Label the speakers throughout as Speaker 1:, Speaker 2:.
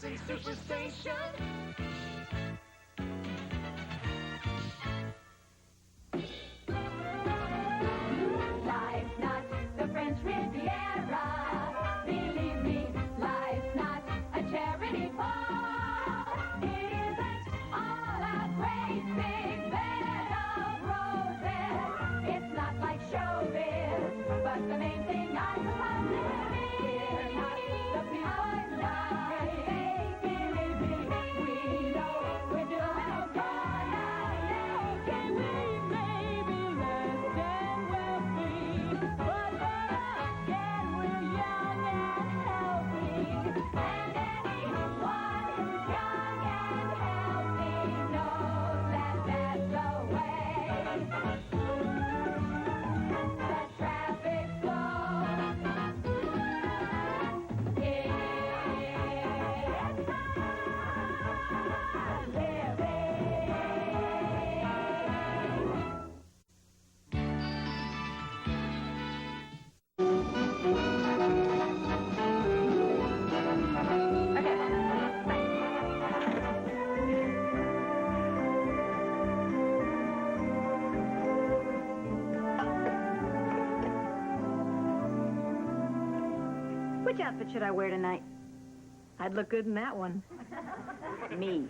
Speaker 1: Say Superstation.
Speaker 2: Life's not the French Riviera. Believe me, life's not a charity ball. It isn't all a great big bed of roses. It's not like showbiz, but the main thing I suppose is we're not the people like they believe me. We know we're doing okay. Can we maybe less than wealthy, but then again we're young and healthy, and anyone who's young and healthy knows that that's the way. The traffic flow
Speaker 3: Which outfit should I wear tonight? I'd look good in that one. Me.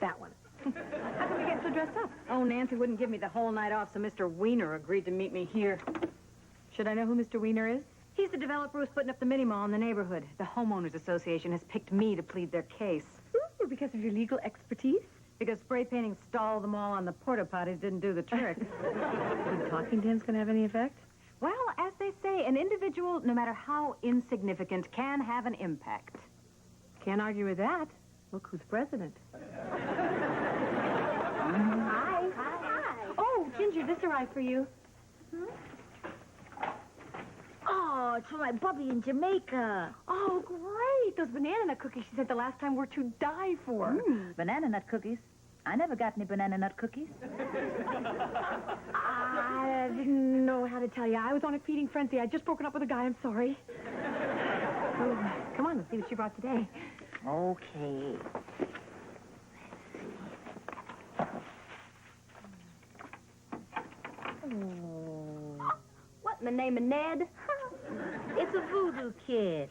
Speaker 3: That one. How come you get so dressed up? Oh, Nancy wouldn't give me the whole night off, so Mr. Wiener agreed to meet me here. Should I know who Mr. Wiener is? He's the developer who's putting up the mini mall in the neighborhood. The homeowners association has picked me to plead their case. Ooh, because of your legal expertise? Because spray painting stalled them all on the porta potties didn't do the trick. Think talking to him's gonna have any effect? Well, as they say, an individual, no matter how insignificant, can have an impact. Can't argue with that. Look who's president. Hi. Hi. Oh, Ginger, this arrived for you.
Speaker 4: Oh, it's for my bubby in Jamaica.
Speaker 3: Oh, great. Those banana nut cookies she said the last time were to die for.
Speaker 4: Banana nut cookies? I never got any banana nut cookies.
Speaker 3: I didn't know how to tell you. I was on a feeding frenzy. I'd just broken up with a guy. I'm sorry. Oh, come on, let's see what she brought today.
Speaker 4: Okay.
Speaker 3: What in the name of Ned?
Speaker 4: It's a voodoo kid.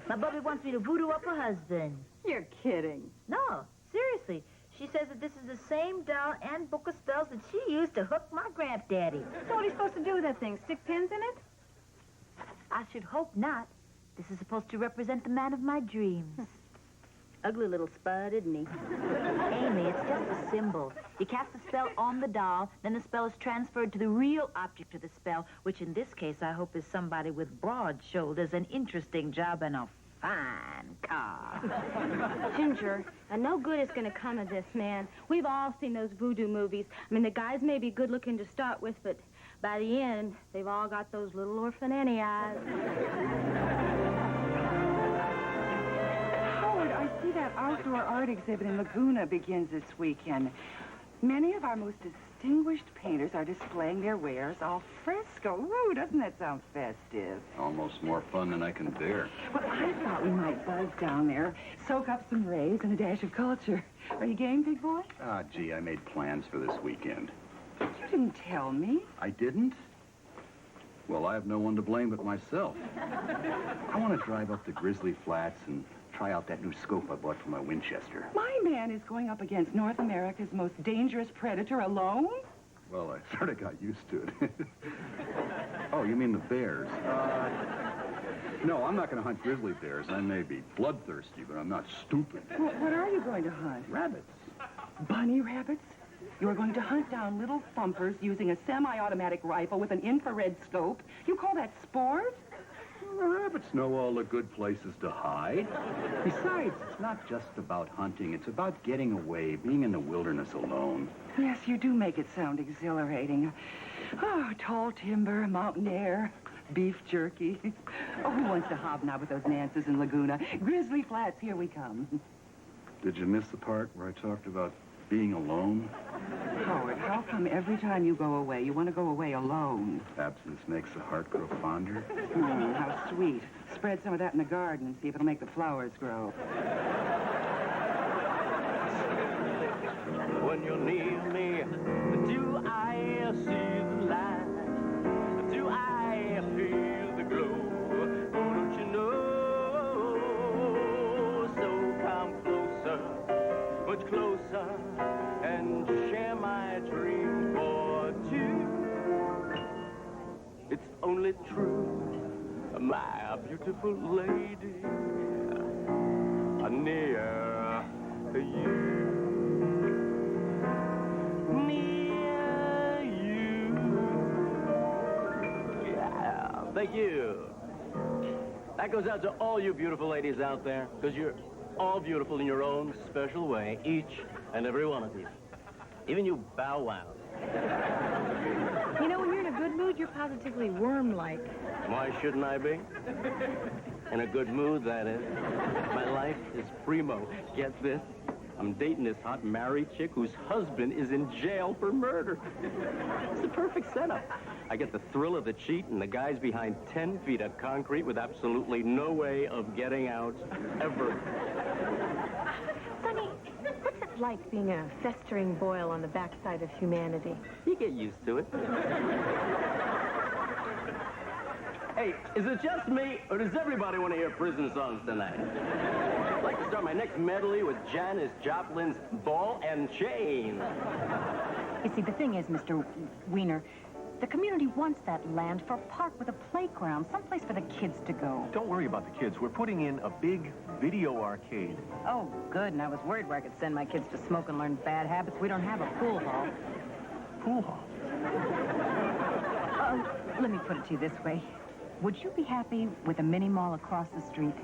Speaker 4: My bubby wants me to voodoo up her husband.
Speaker 3: You're kidding.
Speaker 4: No, seriously. She says that this is the same doll and book of spells that she used to hook my granddaddy.
Speaker 3: So what are you supposed to do with that thing? Stick pins in it?
Speaker 4: I should hope not. This is supposed to represent the man of my dreams.
Speaker 3: Ugly little spud, isn't he?
Speaker 4: Amy, it's just a symbol. You cast the spell on the doll, then the spell is transferred to the real object of the spell, which in this case I hope is somebody with broad shoulders, an interesting job, and a fine car.
Speaker 5: Ginger, no good is going to come of this, man. We've all seen those voodoo movies. I mean, the guys may be good looking to start with, but by the end, they've all got those little orphan Annie eyes.
Speaker 6: Howard, I see that outdoor art exhibit in Laguna begins this weekend. Many of our most distinguished painters are displaying their wares al fresco. Ooh, doesn't that sound festive?
Speaker 7: Almost more fun than I can bear.
Speaker 6: Well, I thought we might buzz down there, soak up some rays and a dash of culture. Are you game, big boy?
Speaker 7: Ah, gee, I made plans for this weekend.
Speaker 6: You didn't tell me.
Speaker 7: I didn't? Well, I have no one to blame but myself. I want to drive up to Grizzly Flats and try out that new scope I bought for my Winchester.
Speaker 6: My man is going up against North America's most dangerous predator alone?
Speaker 7: Well, I sort of got used to it. Oh, you mean the bears? No, I'm not going to hunt grizzly bears. I may be bloodthirsty, but I'm not stupid.
Speaker 6: Well, what are you going to hunt?
Speaker 7: Rabbits.
Speaker 6: Bunny rabbits? You're going to hunt down little thumpers using a semi-automatic rifle with an infrared scope? You call that sport?
Speaker 7: The rabbits know all the good places to hide. Besides, it's not just about hunting. It's about getting away, being in the wilderness alone.
Speaker 6: Yes, you do make it sound exhilarating. Oh, tall timber, mountain air, beef jerky. Oh, who wants to hobnob with those Nances in Laguna? Grizzly Flats, here we come.
Speaker 7: Did you miss the part where I talked about being alone.
Speaker 6: Howard, how come every time you go away, you want to go away alone?
Speaker 7: Absence makes the heart grow fonder.
Speaker 6: How sweet. Spread some of that in the garden and see if it'll make the flowers grow.
Speaker 1: When you're near me, do I see the light? Do I feel the glow? Oh, don't you know? So come closer, much closer, and share my dream for two. It's only true, my beautiful lady, near you. Near you. Yeah, thank you. That goes out to all you beautiful ladies out there, because you're all beautiful in your own special way, each and every one of you. Even you bow wows.
Speaker 3: You know, when you're in a good mood, you're positively worm-like.
Speaker 1: Why shouldn't I be? In a good mood, that is. My life is primo. Get this? I'm dating this hot married chick whose husband is in jail for murder. It's the perfect setup. I get the thrill of the cheat, and the guy's behind 10 feet of concrete with absolutely no way of getting out, ever.
Speaker 3: Sonny, what's it like being a festering boil on the backside of humanity?
Speaker 1: You get used to it. Hey, is it just me, or does everybody want to hear prison songs tonight? I'd like to start my next medley with Janis Joplin's Ball and Chain.
Speaker 8: You see, the thing is, Mr. Wiener, the community wants that land for a park with a playground, someplace for the kids to go.
Speaker 9: Don't worry about the kids. We're putting in a big video arcade.
Speaker 8: Oh, good, and I was worried where I could send my kids to smoke and learn bad habits. We don't have a pool hall.
Speaker 9: Pool hall?
Speaker 8: Let me put it to you this way. Would you be happy with a mini mall across the street?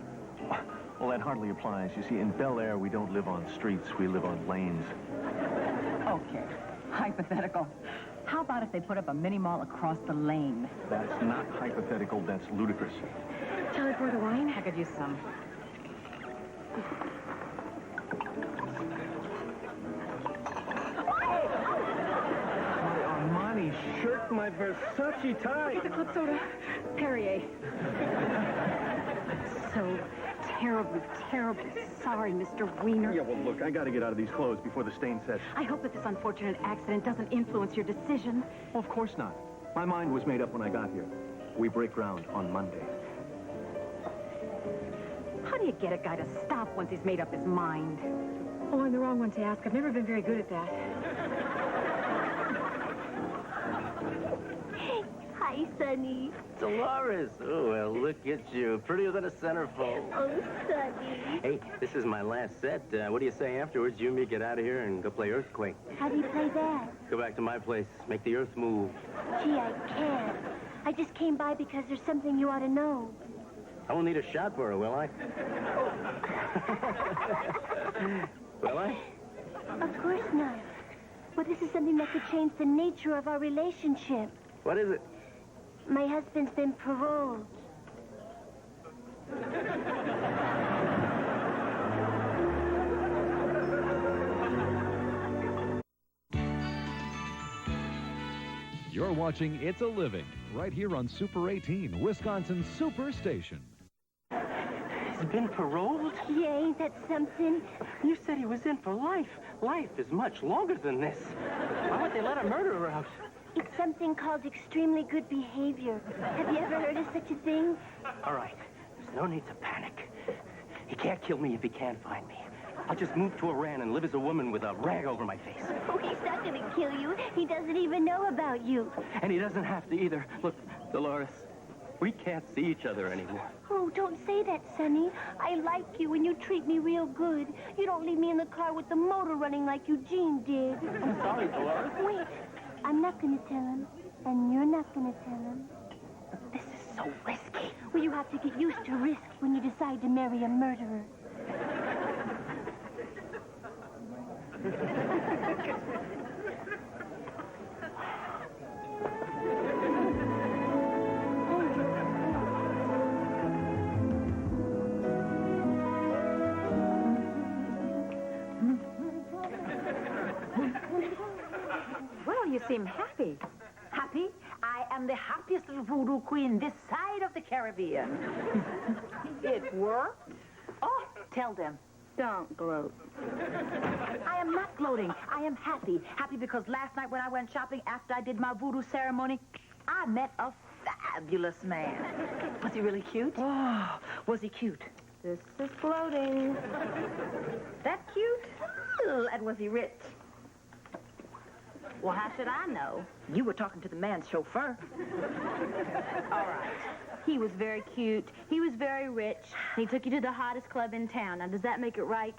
Speaker 9: Well, that hardly applies. You see, in Bel Air, we don't live on streets. We live on lanes.
Speaker 8: Okay, hypothetical. How about if they put up a mini mall across the lane?
Speaker 9: That's not hypothetical. That's ludicrous.
Speaker 3: Shall I pour the wine?
Speaker 8: I could use some.
Speaker 9: My Armani shirt, my Versace tie.
Speaker 3: Get the club soda. Perrier.
Speaker 8: So terribly, terribly sorry, Mr. Wiener.
Speaker 9: Yeah, well, look, I got to get out of these clothes before the stain sets.
Speaker 8: I hope that this unfortunate accident doesn't influence your decision.
Speaker 9: Well, of course not. My mind was made up when I got here. We break ground on Monday.
Speaker 8: How do you get a guy to stop once he's made up his mind?
Speaker 3: Oh, I'm the wrong one to ask. I've never been very good at that.
Speaker 2: Hi, Sonny.
Speaker 1: Dolores. Oh, well, look at you. Prettier than a centerfold.
Speaker 2: Oh, Sonny.
Speaker 1: Hey, this is my last set. What do you say afterwards? You and me get out of here and go play Earthquake.
Speaker 2: How do you play that?
Speaker 1: Go back to my place. Make the earth move.
Speaker 2: Gee, I can't. I just came by because there's something you ought to know.
Speaker 1: I won't need a shot for her, will I? Will I?
Speaker 2: Of course not. Well, this is something that could change the nature of our relationship.
Speaker 1: What is it?
Speaker 2: My husband's been paroled.
Speaker 10: You're watching It's a Living, right here on Super 18, Wisconsin's Super Station.
Speaker 1: He's been paroled?
Speaker 2: Yeah, ain't that something?
Speaker 1: You said he was in for life. Life is much longer than this. Why would they let a murderer out?
Speaker 2: It's something called extremely good behavior. Have you ever heard of such a thing?
Speaker 1: All right. There's no need to panic. He can't kill me if he can't find me. I'll just move to Iran and live as a woman with a rag over my face.
Speaker 2: Oh, he's not going to kill you. He doesn't even know about you.
Speaker 1: And he doesn't have to either. Look, Dolores, we can't see each other anymore.
Speaker 2: Oh, don't say that, Sonny. I like you and you treat me real good. You don't leave me in the car with the motor running like Eugene did.
Speaker 1: I'm sorry, Dolores.
Speaker 2: Wait. I'm not going to tell him. And you're not going to tell him.
Speaker 1: This is so risky.
Speaker 2: Well, you have to get used to risk when you decide to marry a murderer.
Speaker 3: you seem happy.
Speaker 4: Happy? I am the happiest little voodoo queen this side of the Caribbean.
Speaker 3: It worked?
Speaker 4: Oh, tell them.
Speaker 5: Don't gloat.
Speaker 4: I am not gloating. I am happy. Happy because last night when I went shopping after I did my voodoo ceremony, I met a fabulous man. Was he really cute? Oh, was he cute?
Speaker 5: This is gloating.
Speaker 3: That cute? Ugh, and was he rich?
Speaker 4: Well, how should I know? You were talking to the man's chauffeur.
Speaker 5: All right. He was very cute. He was very rich. He took you to the hottest club in town. Now, does that make it right?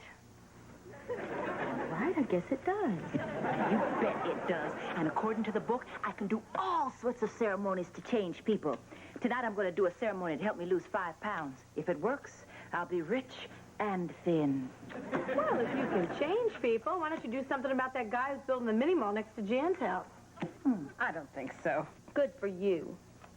Speaker 5: Right, I guess it does.
Speaker 4: You bet it does. And according to the book, I can do all sorts of ceremonies to change people. Tonight I'm going to do a ceremony to help me lose 5 pounds. If it works, I'll be rich and thin.
Speaker 3: Well, if you can change people, why don't you do something about that guy who's building the mini mall next to Jan's house? I don't think so.
Speaker 5: Good for you.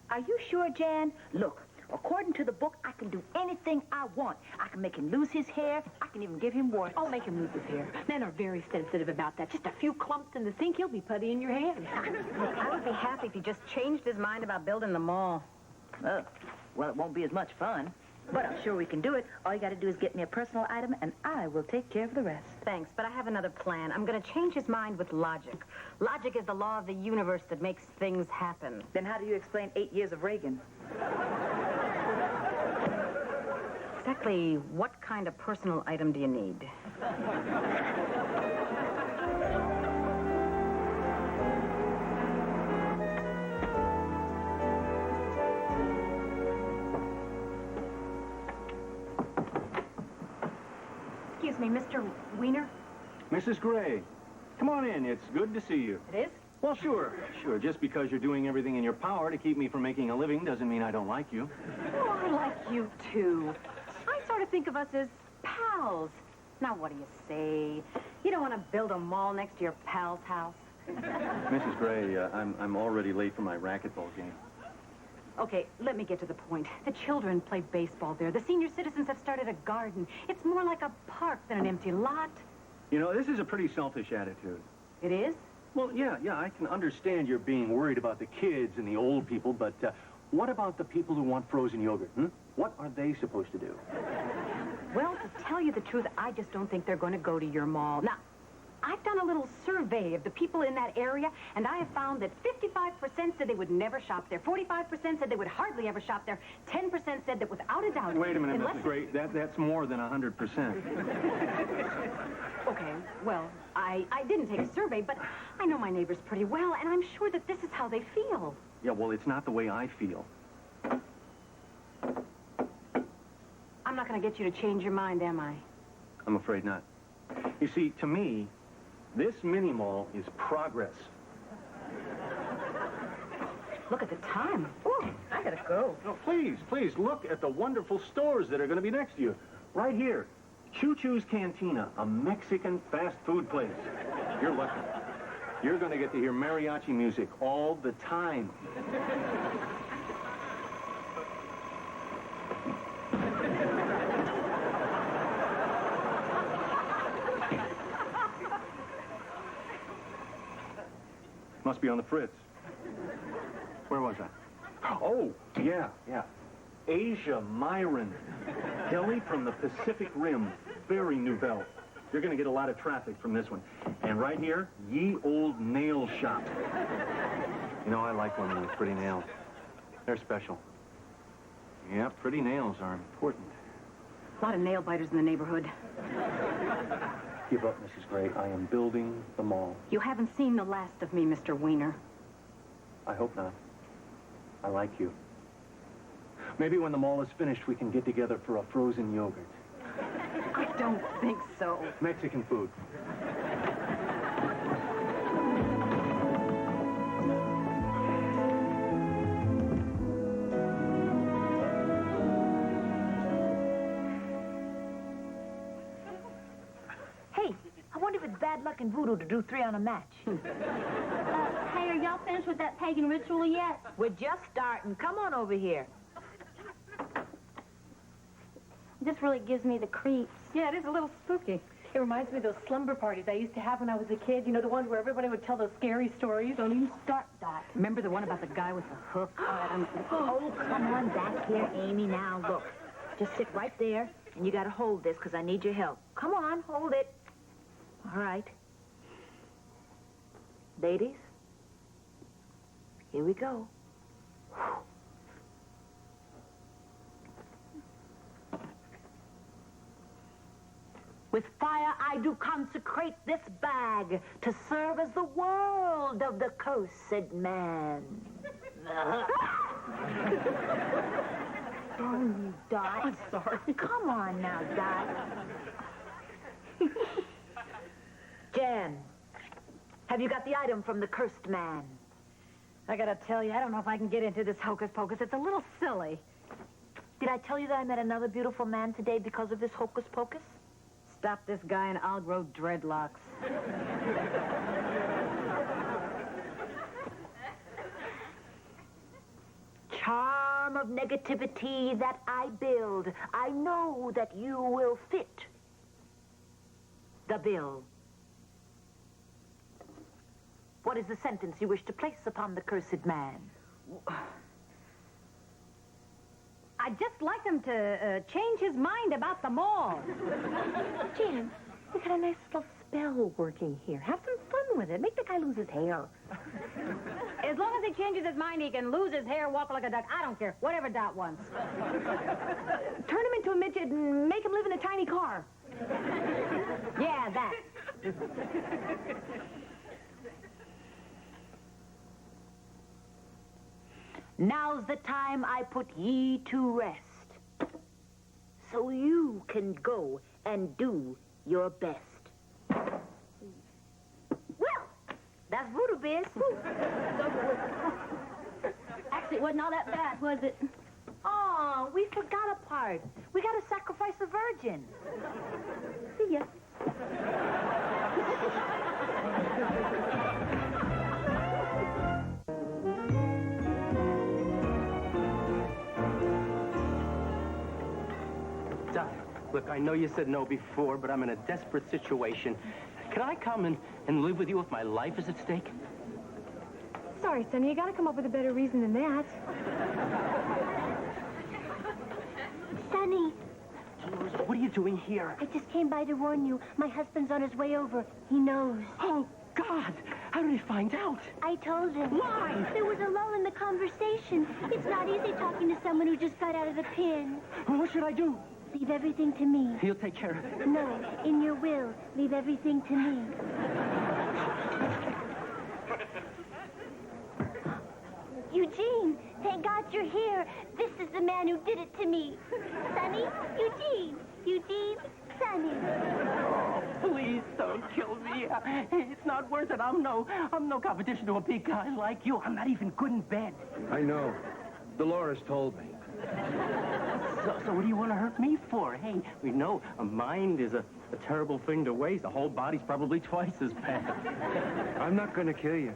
Speaker 4: Are you sure, Jan? Look, according to the book, I can do anything I want. I can make him lose his hair. I can even give him warts.
Speaker 3: Oh, make him lose his hair. Men are very sensitive about that. Just a few clumps in the sink, he'll be putty in your hand.
Speaker 8: Look, I would be happy if he just changed his mind about building the mall.
Speaker 4: Oh, well, it won't be as much fun. But I'm sure we can do it. All you got to do is get me a personal item, and I will take care of the rest.
Speaker 8: Thanks, but I have another plan. I'm going to change his mind with logic. Logic is the law of the universe that makes things happen.
Speaker 4: Then how do you explain 8 years of Reagan?
Speaker 8: Exactly what kind of personal item do you need?
Speaker 3: Excuse me, Mr. Wiener?
Speaker 1: Mrs. Gray, come on in. It's good to see you.
Speaker 3: It is?
Speaker 1: Well, sure. Just because you're doing everything in your power to keep me from making a living doesn't mean I don't like you.
Speaker 3: Oh, I like you, too. I sort of think of us as pals.
Speaker 8: Now, what do you say? You don't want to build a mall next to your pal's house?
Speaker 1: Mrs. Gray, I'm already late for my racquetball game.
Speaker 8: Okay, let me get to the point. The children play baseball there. The senior citizens have started a garden. It's more like a park than an empty lot.
Speaker 1: You know, this is a pretty selfish attitude.
Speaker 8: It is?
Speaker 1: Well, yeah, I can understand you're being worried about the kids and the old people, but what about the people who want frozen yogurt, What are they supposed to do?
Speaker 8: Well, to tell you the truth, I just don't think they're going to go to your mall. Now, I've done a little survey of the people in that area, and I have found that 55% said they would never shop there. 45% said they would hardly ever shop there. 10% said that without a doubt...
Speaker 1: Wait a minute, Mrs. Gray. That's more than 100%.
Speaker 8: Okay, well, I didn't take a survey, but I know my neighbors pretty well, and I'm sure that this is how they feel.
Speaker 1: Yeah, well, it's not the way I feel.
Speaker 8: I'm not going to get you to change your mind, am I?
Speaker 1: I'm afraid not. You see, to me, this mini-mall is progress.
Speaker 8: Look at the time.
Speaker 3: Ooh, I gotta go.
Speaker 1: No, please, look at the wonderful stores that are going to be next to you. Right here. Choo Choo's Cantina, a Mexican fast food place. You're lucky. You're going to get to hear mariachi music all the time. Must be on the fritz. Where was I? Oh, yeah. Asia Myron. Deli from the Pacific Rim. Very nouvelle. You're going to get a lot of traffic from this one. And right here, Ye Old Nail Shop. You know, I like women with pretty nails. They're special. Yeah, pretty nails are important.
Speaker 8: A lot of nail biters in the neighborhood.
Speaker 1: Give up, Mrs. Gray. I am building the mall.
Speaker 8: You haven't seen the last of me, Mr. Wiener.
Speaker 1: I hope not. I like you. Maybe when the mall is finished, we can get together for a frozen yogurt.
Speaker 8: I don't think so.
Speaker 1: Mexican food.
Speaker 4: Hey, I wonder if it's bad luck in voodoo to do 3 on a match.
Speaker 5: Hey, are y'all finished with that pagan ritual yet?
Speaker 4: We're just starting. Come on over here.
Speaker 5: This really gives me the creeps.
Speaker 3: Yeah, it is a little spooky. It reminds me of those slumber parties I used to have when I was a kid. You know, the ones where everybody would tell those scary stories. Don't even start that.
Speaker 8: Remember the one about the guy with the hook?
Speaker 4: Oh, come on back here, Amy. Now, look. Just sit right there, and you got to hold this, because I need your help. Come on, hold it. All right. Ladies, here we go. With fire I do consecrate this bag to serve as the world of the cursed man. Oh, you Dot.
Speaker 3: I'm sorry.
Speaker 4: Come on now, Dot. Jan, have you got the item from the cursed man?
Speaker 3: I gotta tell you, I don't know if I can get into this hocus-pocus. It's a little silly.
Speaker 4: Did I tell you that I met another beautiful man today because of this hocus-pocus?
Speaker 8: Stop this guy and I'll grow dreadlocks.
Speaker 4: Charm of negativity that I build. I know that you will fit the bill. What is the sentence you wish to place upon the cursed man?
Speaker 3: I'd just like him to change his mind about the mall. Jan, we got a nice little spell working here. Have some fun with it. Make the guy lose his hair. As long as he changes his mind, he can lose his hair, walk like a duck. I don't care. Whatever Dot wants. Turn him into a midget and make him live in a tiny car. Yeah, that.
Speaker 4: Now's the time I put ye to rest, so you can go and do your best. Well, that's voodoo biz.
Speaker 5: Actually, it wasn't all that bad, was it?
Speaker 4: Oh, we forgot a part. We got to sacrifice the virgin.
Speaker 3: See ya.
Speaker 1: Doc, look, I know you said no before, but I'm in a desperate situation. Can I come and live with you if my life is at stake?
Speaker 3: Sorry, Sonny, you gotta come up with a better reason than that.
Speaker 11: Sonny,
Speaker 1: What are you doing here?
Speaker 11: I just came by to warn you. My husband's on his way over. He knows.
Speaker 1: Oh, God! How did he find out?
Speaker 11: I told him.
Speaker 1: Why?
Speaker 11: There was a lull in the conversation. It's not easy talking to someone who just got out of the pen.
Speaker 1: What should I do?
Speaker 11: Leave everything to me.
Speaker 1: He'll take care of it.
Speaker 11: No, in your will, leave everything to me. Eugene, thank God you're here. This is the man who did it to me. Sonny, Eugene. Eugene, Sonny.
Speaker 1: Please don't kill me. It's not worth it. I'm no competition to a big guy like you. I'm not even good in bed.
Speaker 12: I know. Dolores told me.
Speaker 1: So what do you want to hurt me for? Hey, we know a mind is a terrible thing to waste. A whole body's probably twice as bad.
Speaker 12: I'm not going to kill you.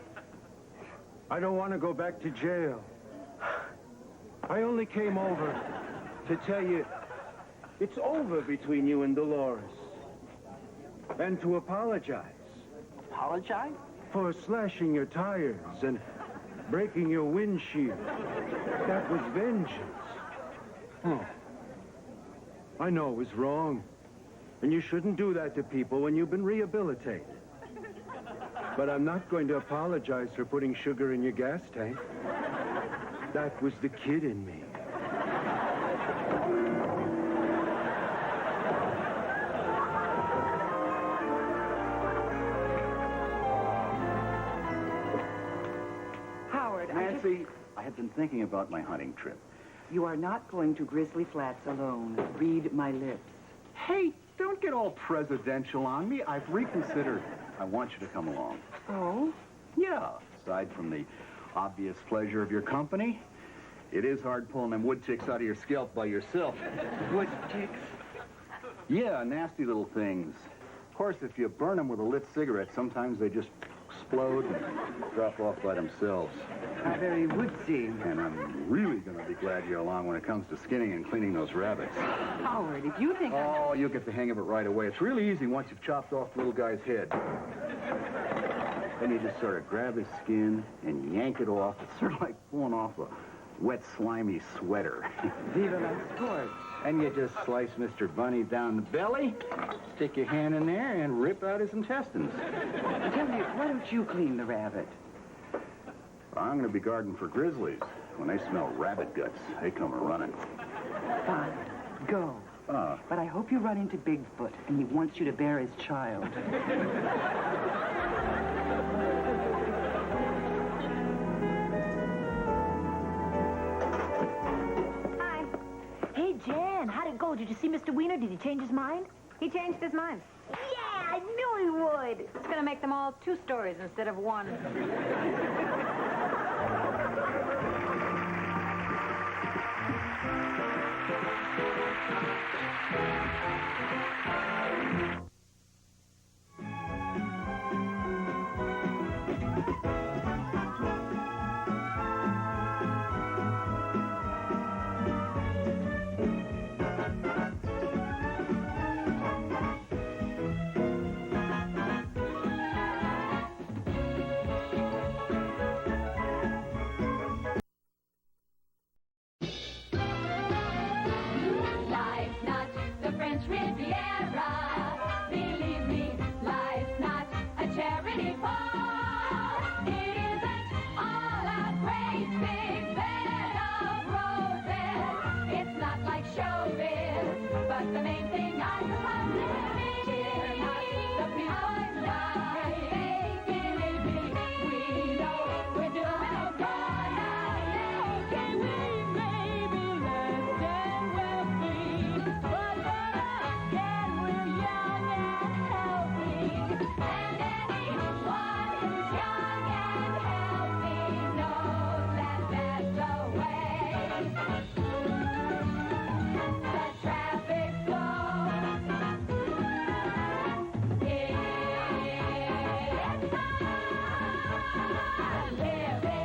Speaker 12: I don't want to go back to jail. I only came over to tell you it's over between you and Dolores. And to apologize.
Speaker 1: Apologize?
Speaker 12: For slashing your tires and breaking your windshield. That was vengeance. Oh. I know it was wrong. And you shouldn't do that to people when you've been rehabilitated. But I'm not going to apologize for putting sugar in your gas tank. That was the kid in me.
Speaker 6: Howard,
Speaker 7: Nancy, I have been thinking about my hunting trip.
Speaker 6: You are not going to Grizzly Flats alone. Read my lips.
Speaker 7: Hey, don't get all presidential on me. I've reconsidered. I want you to come along.
Speaker 6: Oh?
Speaker 7: Yeah. Aside from the obvious pleasure of your company, it is hard pulling them wood ticks out of your scalp by yourself.
Speaker 6: Wood ticks?
Speaker 7: Yeah, nasty little things. Of course, if you burn them with a lit cigarette, sometimes they just explode and drop off by themselves.
Speaker 6: How very woodsy.
Speaker 7: And I'm really going to be glad you're along when it comes to skinning and cleaning those rabbits.
Speaker 6: Howard, if you think
Speaker 7: Oh, you'll get the hang of it right away. It's really easy once you've chopped off the little guy's head. Then you just sort of grab his skin and yank it off. It's sort of like pulling off a wet, slimy sweater.
Speaker 6: Viva la sport.
Speaker 7: And you just slice Mr. Bunny down the belly, stick your hand in there, and rip out his intestines.
Speaker 6: Tell me, why don't you clean the rabbit?
Speaker 7: Well, I'm going to be guarding for grizzlies. When they smell rabbit guts, they come a-running.
Speaker 6: Fine, go.
Speaker 7: But
Speaker 6: I hope you run into Bigfoot, and he wants you to bear his child.
Speaker 4: Hey, Jan, how'd it go? Did you see Mr. Wiener? Did he change his mind?
Speaker 3: He changed his mind.
Speaker 4: Yeah, I knew he would.
Speaker 3: It's going to make them all 2 stories instead of 1.
Speaker 2: Life's not the French Riviera. Believe me, life's not a charity ball. It isn't all a great big bed of roses. It's not like showbiz, but the main thing I suppose is we're not the people's life. Believe me, we know we're doing okay. Can we maybe less than wealthy? But again, we're young and healthy. And anyone who's young and healthy knows that that's the way. The traffic's slow. It's not living.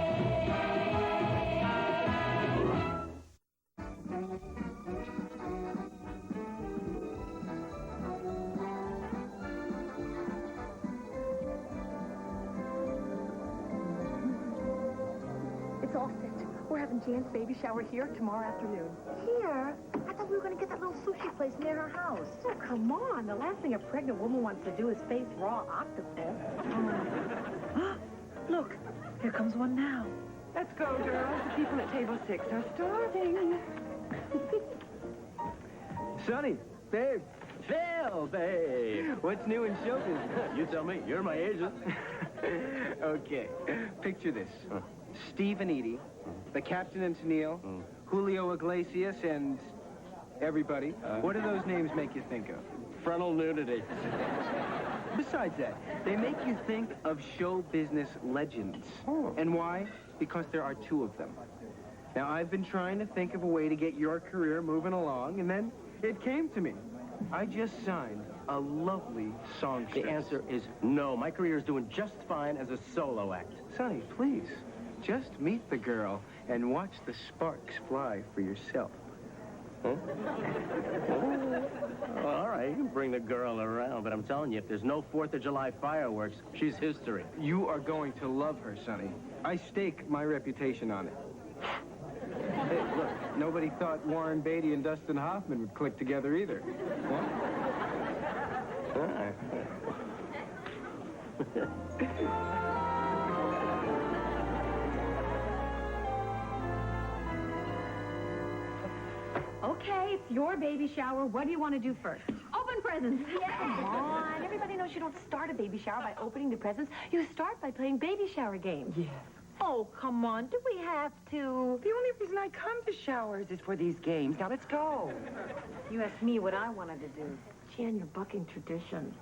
Speaker 3: It's all set. We're having Jan's baby shower here tomorrow afternoon. Here? I thought we were going to get that little sushi place near our house. Oh, come on. The last thing a pregnant woman wants to do is face raw octopus.
Speaker 4: Look, here comes one now.
Speaker 6: Let's go, girls. The people at table 6 are starving.
Speaker 1: Sonny, babe. Phil, babe. What's new in show business? You tell me. You're my agent.
Speaker 13: Okay, picture this. Steve and Edie, the Captain and Tennille, Julio Iglesias, and everybody. What do those names make you think of?
Speaker 1: Frontal nudity.
Speaker 13: Besides that, they make you think of show business legends. And why? Because there are 2 of them. Now, I've been trying to think of a way to get your career moving along, and then it came to me. I just signed a lovely songstress.
Speaker 1: The answer is no. My career is doing just fine as a solo act.
Speaker 13: Sonny, please, just meet the girl and watch the sparks fly for yourself.
Speaker 1: Huh? Well, all right, you can bring the girl around, but I'm telling you, if there's no 4th of July fireworks, she's history.
Speaker 13: You are going to love her, Sonny. I stake my reputation on it. Hey, look, nobody thought Warren Beatty and Dustin Hoffman would click together either.
Speaker 3: Okay, it's your baby shower. What do you want to do first? Open presents.
Speaker 8: Come on. Everybody knows you don't start a baby shower by opening the presents. You start by playing baby shower games.
Speaker 6: Yes.
Speaker 4: Oh, come on. Do we have to?
Speaker 6: The only reason I come to showers is for these games. Now, let's go.
Speaker 3: You asked me what I wanted to do.
Speaker 8: Jan, you're bucking tradition.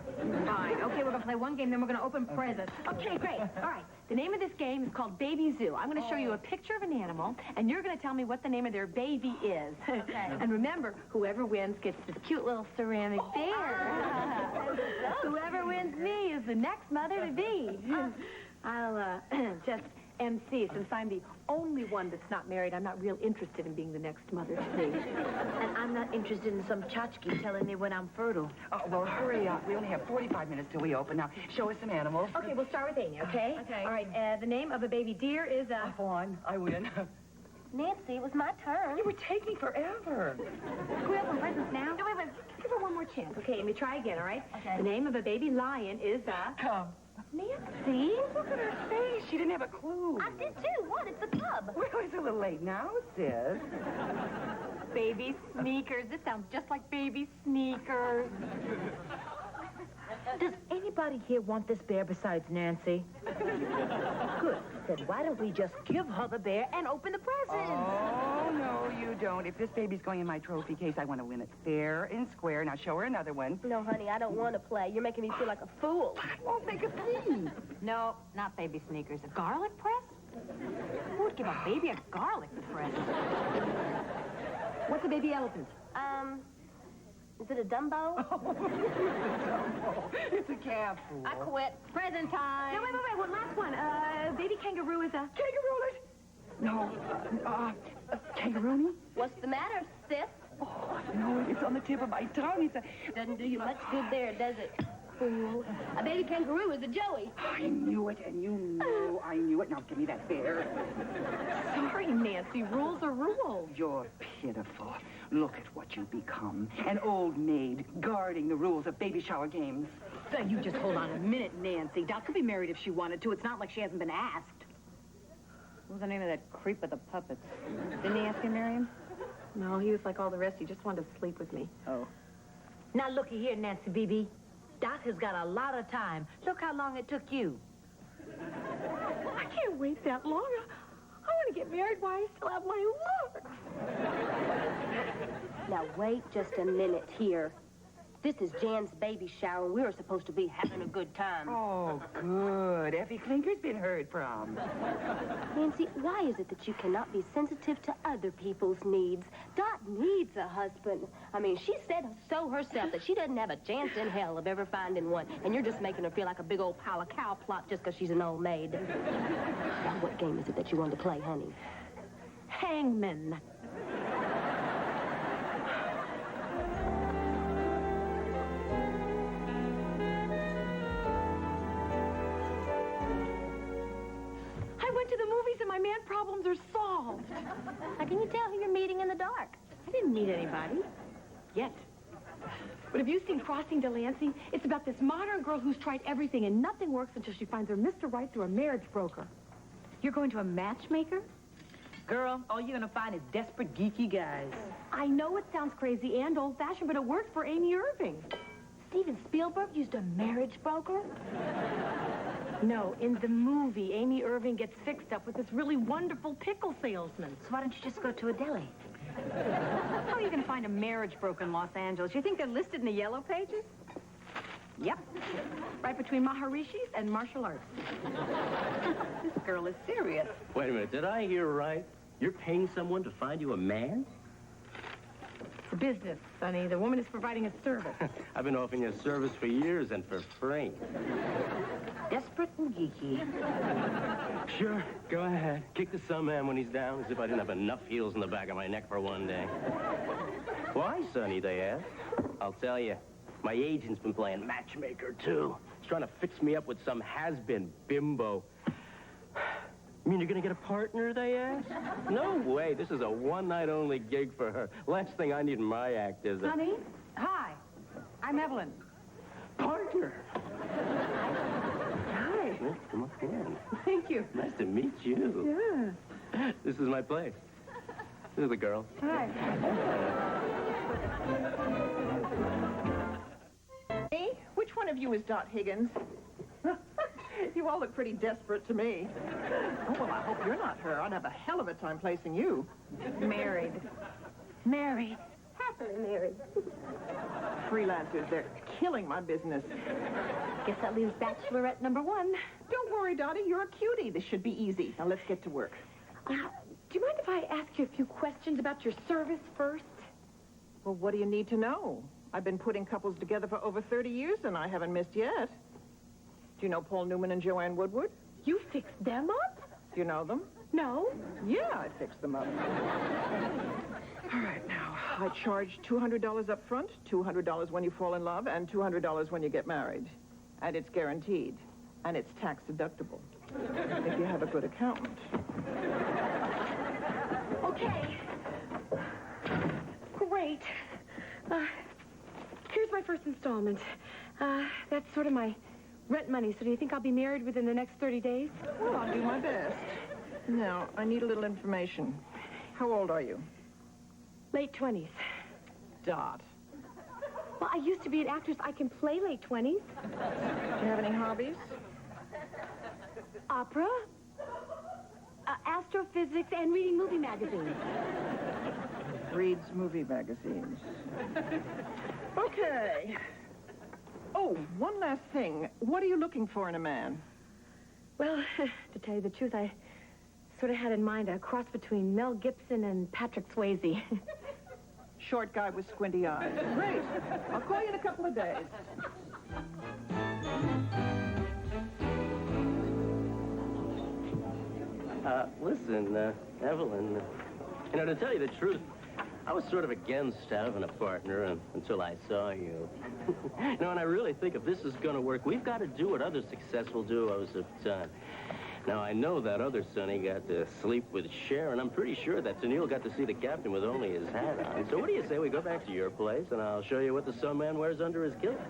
Speaker 3: Fine. Okay, we're going to play one game, then we're going to open presents.
Speaker 8: Okay, great. All right. The name of this game is called Baby Zoo. I'm going to show you a picture of an animal, and you're going to tell me what the name of their baby is. Okay. And remember, whoever wins gets this cute little ceramic bear. Whoever wins me is the next mother to be.
Speaker 3: I'll, just MC, since I'm the only one that's not married. I'm not real interested in being the next mother to be.
Speaker 4: And I'm not interested in some tchotchke telling me when I'm fertile.
Speaker 6: Oh, well, hurry up. We only have 45 minutes till we open. Now, show us some animals.
Speaker 3: Okay, we'll start with Amy, okay?
Speaker 8: Okay.
Speaker 3: All right, the name of a baby deer is,
Speaker 6: Go on. I win.
Speaker 11: Nancy, it was my turn.
Speaker 6: You were taking forever.
Speaker 3: Can we open presents now? No, wait. Give her one more chance. Okay, Amy, try again, all right?
Speaker 11: Okay.
Speaker 3: The name of a baby lion is,
Speaker 6: Come.
Speaker 3: Nancy.
Speaker 6: Look at her face. She didn't have a clue.
Speaker 11: I did too. What? It's a cub.
Speaker 6: Well, it's a little late now, sis.
Speaker 3: Baby Sneakers. This sounds just like Baby Sneakers.
Speaker 4: Does anybody here want this bear besides Nancy? Good. Then why don't we just give her the bear and open the presents?
Speaker 6: Oh, no, you don't. If this baby's going in my trophy case, I want to win it fair and square. Now, show her another one.
Speaker 11: No, honey, I don't want to play. You're making me feel like a fool.
Speaker 6: I won't make a thing.
Speaker 8: No, not Baby Sneakers. A garlic press? Who would give a baby a garlic press?
Speaker 3: What's a baby elephant?
Speaker 11: Is it a Dumbo?
Speaker 6: It's a cat fool.
Speaker 8: I quit. Present time.
Speaker 3: No, wait. One last one. Baby kangaroo is a...
Speaker 6: No, kangaroo?
Speaker 11: What's the matter, sis?
Speaker 6: Oh, no, it's on the tip of my tongue. It's a...
Speaker 11: Doesn't do you much good there, does it? Fool. A baby kangaroo is a joey.
Speaker 6: I knew it, and you know I knew it. Now, give me that bear.
Speaker 3: Sorry, Nancy. Rules are rules.
Speaker 6: You're pitiful. Look at what you've become. An old maid guarding the rules of baby shower games.
Speaker 8: You just hold on a minute, Nancy. Doc could be married if she wanted to. It's not like she hasn't been asked. What was the name of that creep with the puppets? Didn't he ask you to marry him?
Speaker 3: No, he was like all the rest. He just wanted to sleep with me.
Speaker 8: Oh.
Speaker 4: Now, looky here, Nancy BB. Doc has got a lot of time. Look how long it took you.
Speaker 3: I can't wait that long. I want to get married while I still have my looks.
Speaker 11: Now, wait just a minute here. This is Jan's baby shower, and we were supposed to be having a good time.
Speaker 6: Oh, good. Effie Clinker's been heard from.
Speaker 11: Nancy, why is it that you cannot be sensitive to other people's needs? Dot needs a husband. I mean, she said so herself that she doesn't have a chance in hell of ever finding one, and you're just making her feel like a big old pile of cow plot just because she's an old maid. Now, what game is it that you wanted to play, honey?
Speaker 3: Hangman. I went to the movies and my man problems are solved.
Speaker 11: How can you tell who you're meeting in the dark?
Speaker 3: I didn't meet anybody. Yet. But have you seen Crossing Delancey? It's about this modern girl who's tried everything and nothing works until she finds her Mr. Right through a marriage broker. You're going to a matchmaker?
Speaker 8: Girl, all you're gonna find is desperate, geeky guys.
Speaker 3: I know it sounds crazy and old-fashioned, but it worked for Amy Irving. Steven Spielberg used a marriage broker? No, in the movie, Amy Irving gets fixed up with this really wonderful pickle salesman.
Speaker 4: So why don't you just go to a deli?
Speaker 8: How are you gonna find a marriage broker in Los Angeles? You think they're listed in the yellow pages?
Speaker 3: Yep. Right between Maharishis and martial arts.
Speaker 8: This girl is serious.
Speaker 1: Wait a minute, did I hear right? You're paying someone to find you a man?
Speaker 3: It's a business, Sonny. The woman is providing a service.
Speaker 1: I've been offering you a service for years and for free.
Speaker 4: Desperate and geeky.
Speaker 1: Sure, go ahead. Kick the some man when he's down, as if I didn't have enough heels in the back of my neck for one day. Why, Sonny, they ask. I'll tell you. My agent's been playing matchmaker, too. He's trying to fix me up with some has-been bimbo. You mean you're gonna get a partner, they ask? No way. This is a one-night-only gig for her. Last thing I need in my act is a...
Speaker 8: Honey? Hi. I'm Evelyn.
Speaker 1: Partner.
Speaker 3: Hi.
Speaker 1: Well, come on in.
Speaker 3: Thank you.
Speaker 1: Nice to meet you.
Speaker 3: Yeah.
Speaker 1: This is my place. This is the girl.
Speaker 3: Hi.
Speaker 14: Hey, which one of you is Dot Higgins? You all look pretty desperate to me. Oh, well, I hope you're not her. I'd have a hell of a time placing you.
Speaker 3: Married.
Speaker 4: Married.
Speaker 11: Happily married.
Speaker 14: Freelancers, they're killing my business.
Speaker 3: Guess that leaves bachelorette number one.
Speaker 14: Don't worry, Dottie. You're a cutie. This should be easy. Now, let's get to work.
Speaker 3: Do you mind if I ask you a few questions about your service first?
Speaker 14: Well, what do you need to know? I've been putting couples together for over 30 years, and I haven't missed yet. Do you know Paul Newman and Joanne Woodward?
Speaker 5: You fixed them up?
Speaker 14: Do you know them?
Speaker 5: No.
Speaker 14: Yeah, I fixed them up. All right, now, I charge $200 up front, $200 when you fall in love, and $200 when you get married. And it's guaranteed. And it's tax deductible. If you have a good accountant.
Speaker 5: Okay. Great. Here's my first installment. That's sort of my rent money. So do you think I'll be married within the next 30 days?
Speaker 14: Well, I'll do my best. Now, I need a little information. How old are you?
Speaker 5: Late 20s.
Speaker 14: Dot.
Speaker 5: Well, I used to be an actress. I can play late 20s.
Speaker 14: Do you have any hobbies?
Speaker 5: Opera, astrophysics, and reading movie magazines.
Speaker 14: Reads movie magazines. Okay. Oh, one last thing. What are you looking for in a man?
Speaker 5: Well, to tell you the truth, I sort of had in mind a cross between Mel Gibson and Patrick Swayze.
Speaker 14: Short guy with squinty eyes. Great. I'll call you in a couple of days.
Speaker 1: Listen, Evelyn, you know, to tell you the truth, I was sort of against having a partner until I saw you. You know, and I really think if this is going to work, we've got to do what other successful duos have done. Now, I know that other Sonny got to sleep with Cher, and I'm pretty sure that Tennille got to see the captain with only his hat on. So what do you say we go back to your place, and I'll show you what the sun man wears under his kilt?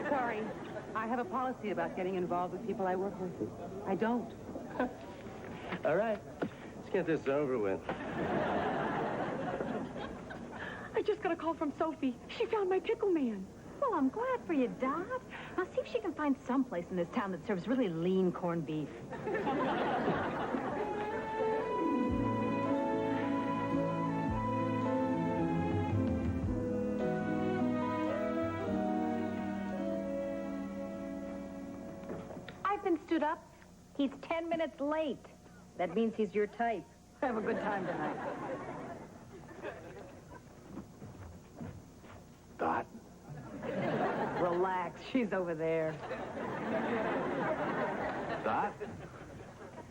Speaker 8: Sorry. I have a policy about getting involved with people I work with. I don't.
Speaker 1: All right. Let's get this over with.
Speaker 5: I just got a call from Sophie. She found my pickle man.
Speaker 3: Well, I'm glad for you, Dot. Now, see if she can find some place in this town that serves really lean corned beef. I've been stood up. He's 10 minutes late. That means he's your type. Have a good time tonight.
Speaker 7: Dot?
Speaker 3: Relax. She's over there.
Speaker 7: Dot?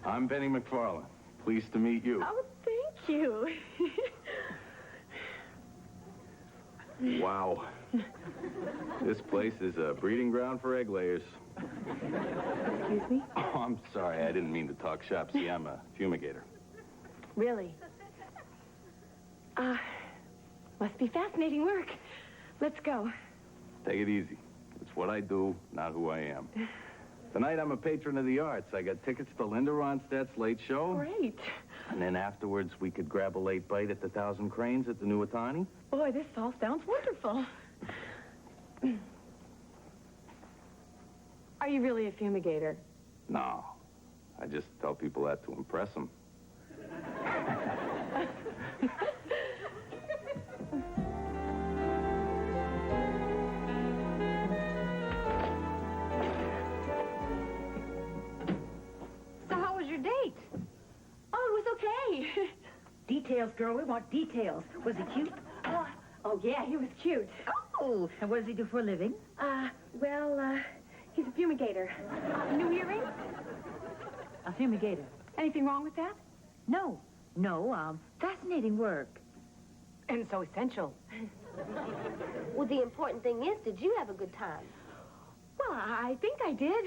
Speaker 7: I'm Benny McFarlane. Pleased to meet you.
Speaker 5: Oh, thank you.
Speaker 7: Wow. This place is a breeding ground for egg layers.
Speaker 5: Excuse me?
Speaker 7: Oh, I'm sorry. I didn't mean to talk shop. See, I'm a fumigator.
Speaker 5: Really? Must be fascinating work. Let's go.
Speaker 7: Take it easy. It's what I do, not who I am. Tonight, I'm a patron of the arts. I got tickets to Linda Ronstadt's late show.
Speaker 5: Great.
Speaker 7: And then afterwards, we could grab a late bite at the Thousand Cranes at the New Otani.
Speaker 5: Boy, this all sounds wonderful. Are you really a fumigator?
Speaker 7: No. I just tell people that to impress them.
Speaker 3: So how was your date?
Speaker 5: Oh, it was okay.
Speaker 4: Details, girl. We want details. Was he cute?
Speaker 5: Oh, yeah, he was cute.
Speaker 4: Oh, and what does he do for a living?
Speaker 5: He's a fumigator. New earring?
Speaker 4: A fumigator.
Speaker 5: Anything wrong with that?
Speaker 4: No. Fascinating work.
Speaker 5: And so essential.
Speaker 11: Well, the important thing is, did you have a good time?
Speaker 5: Well, I think I did.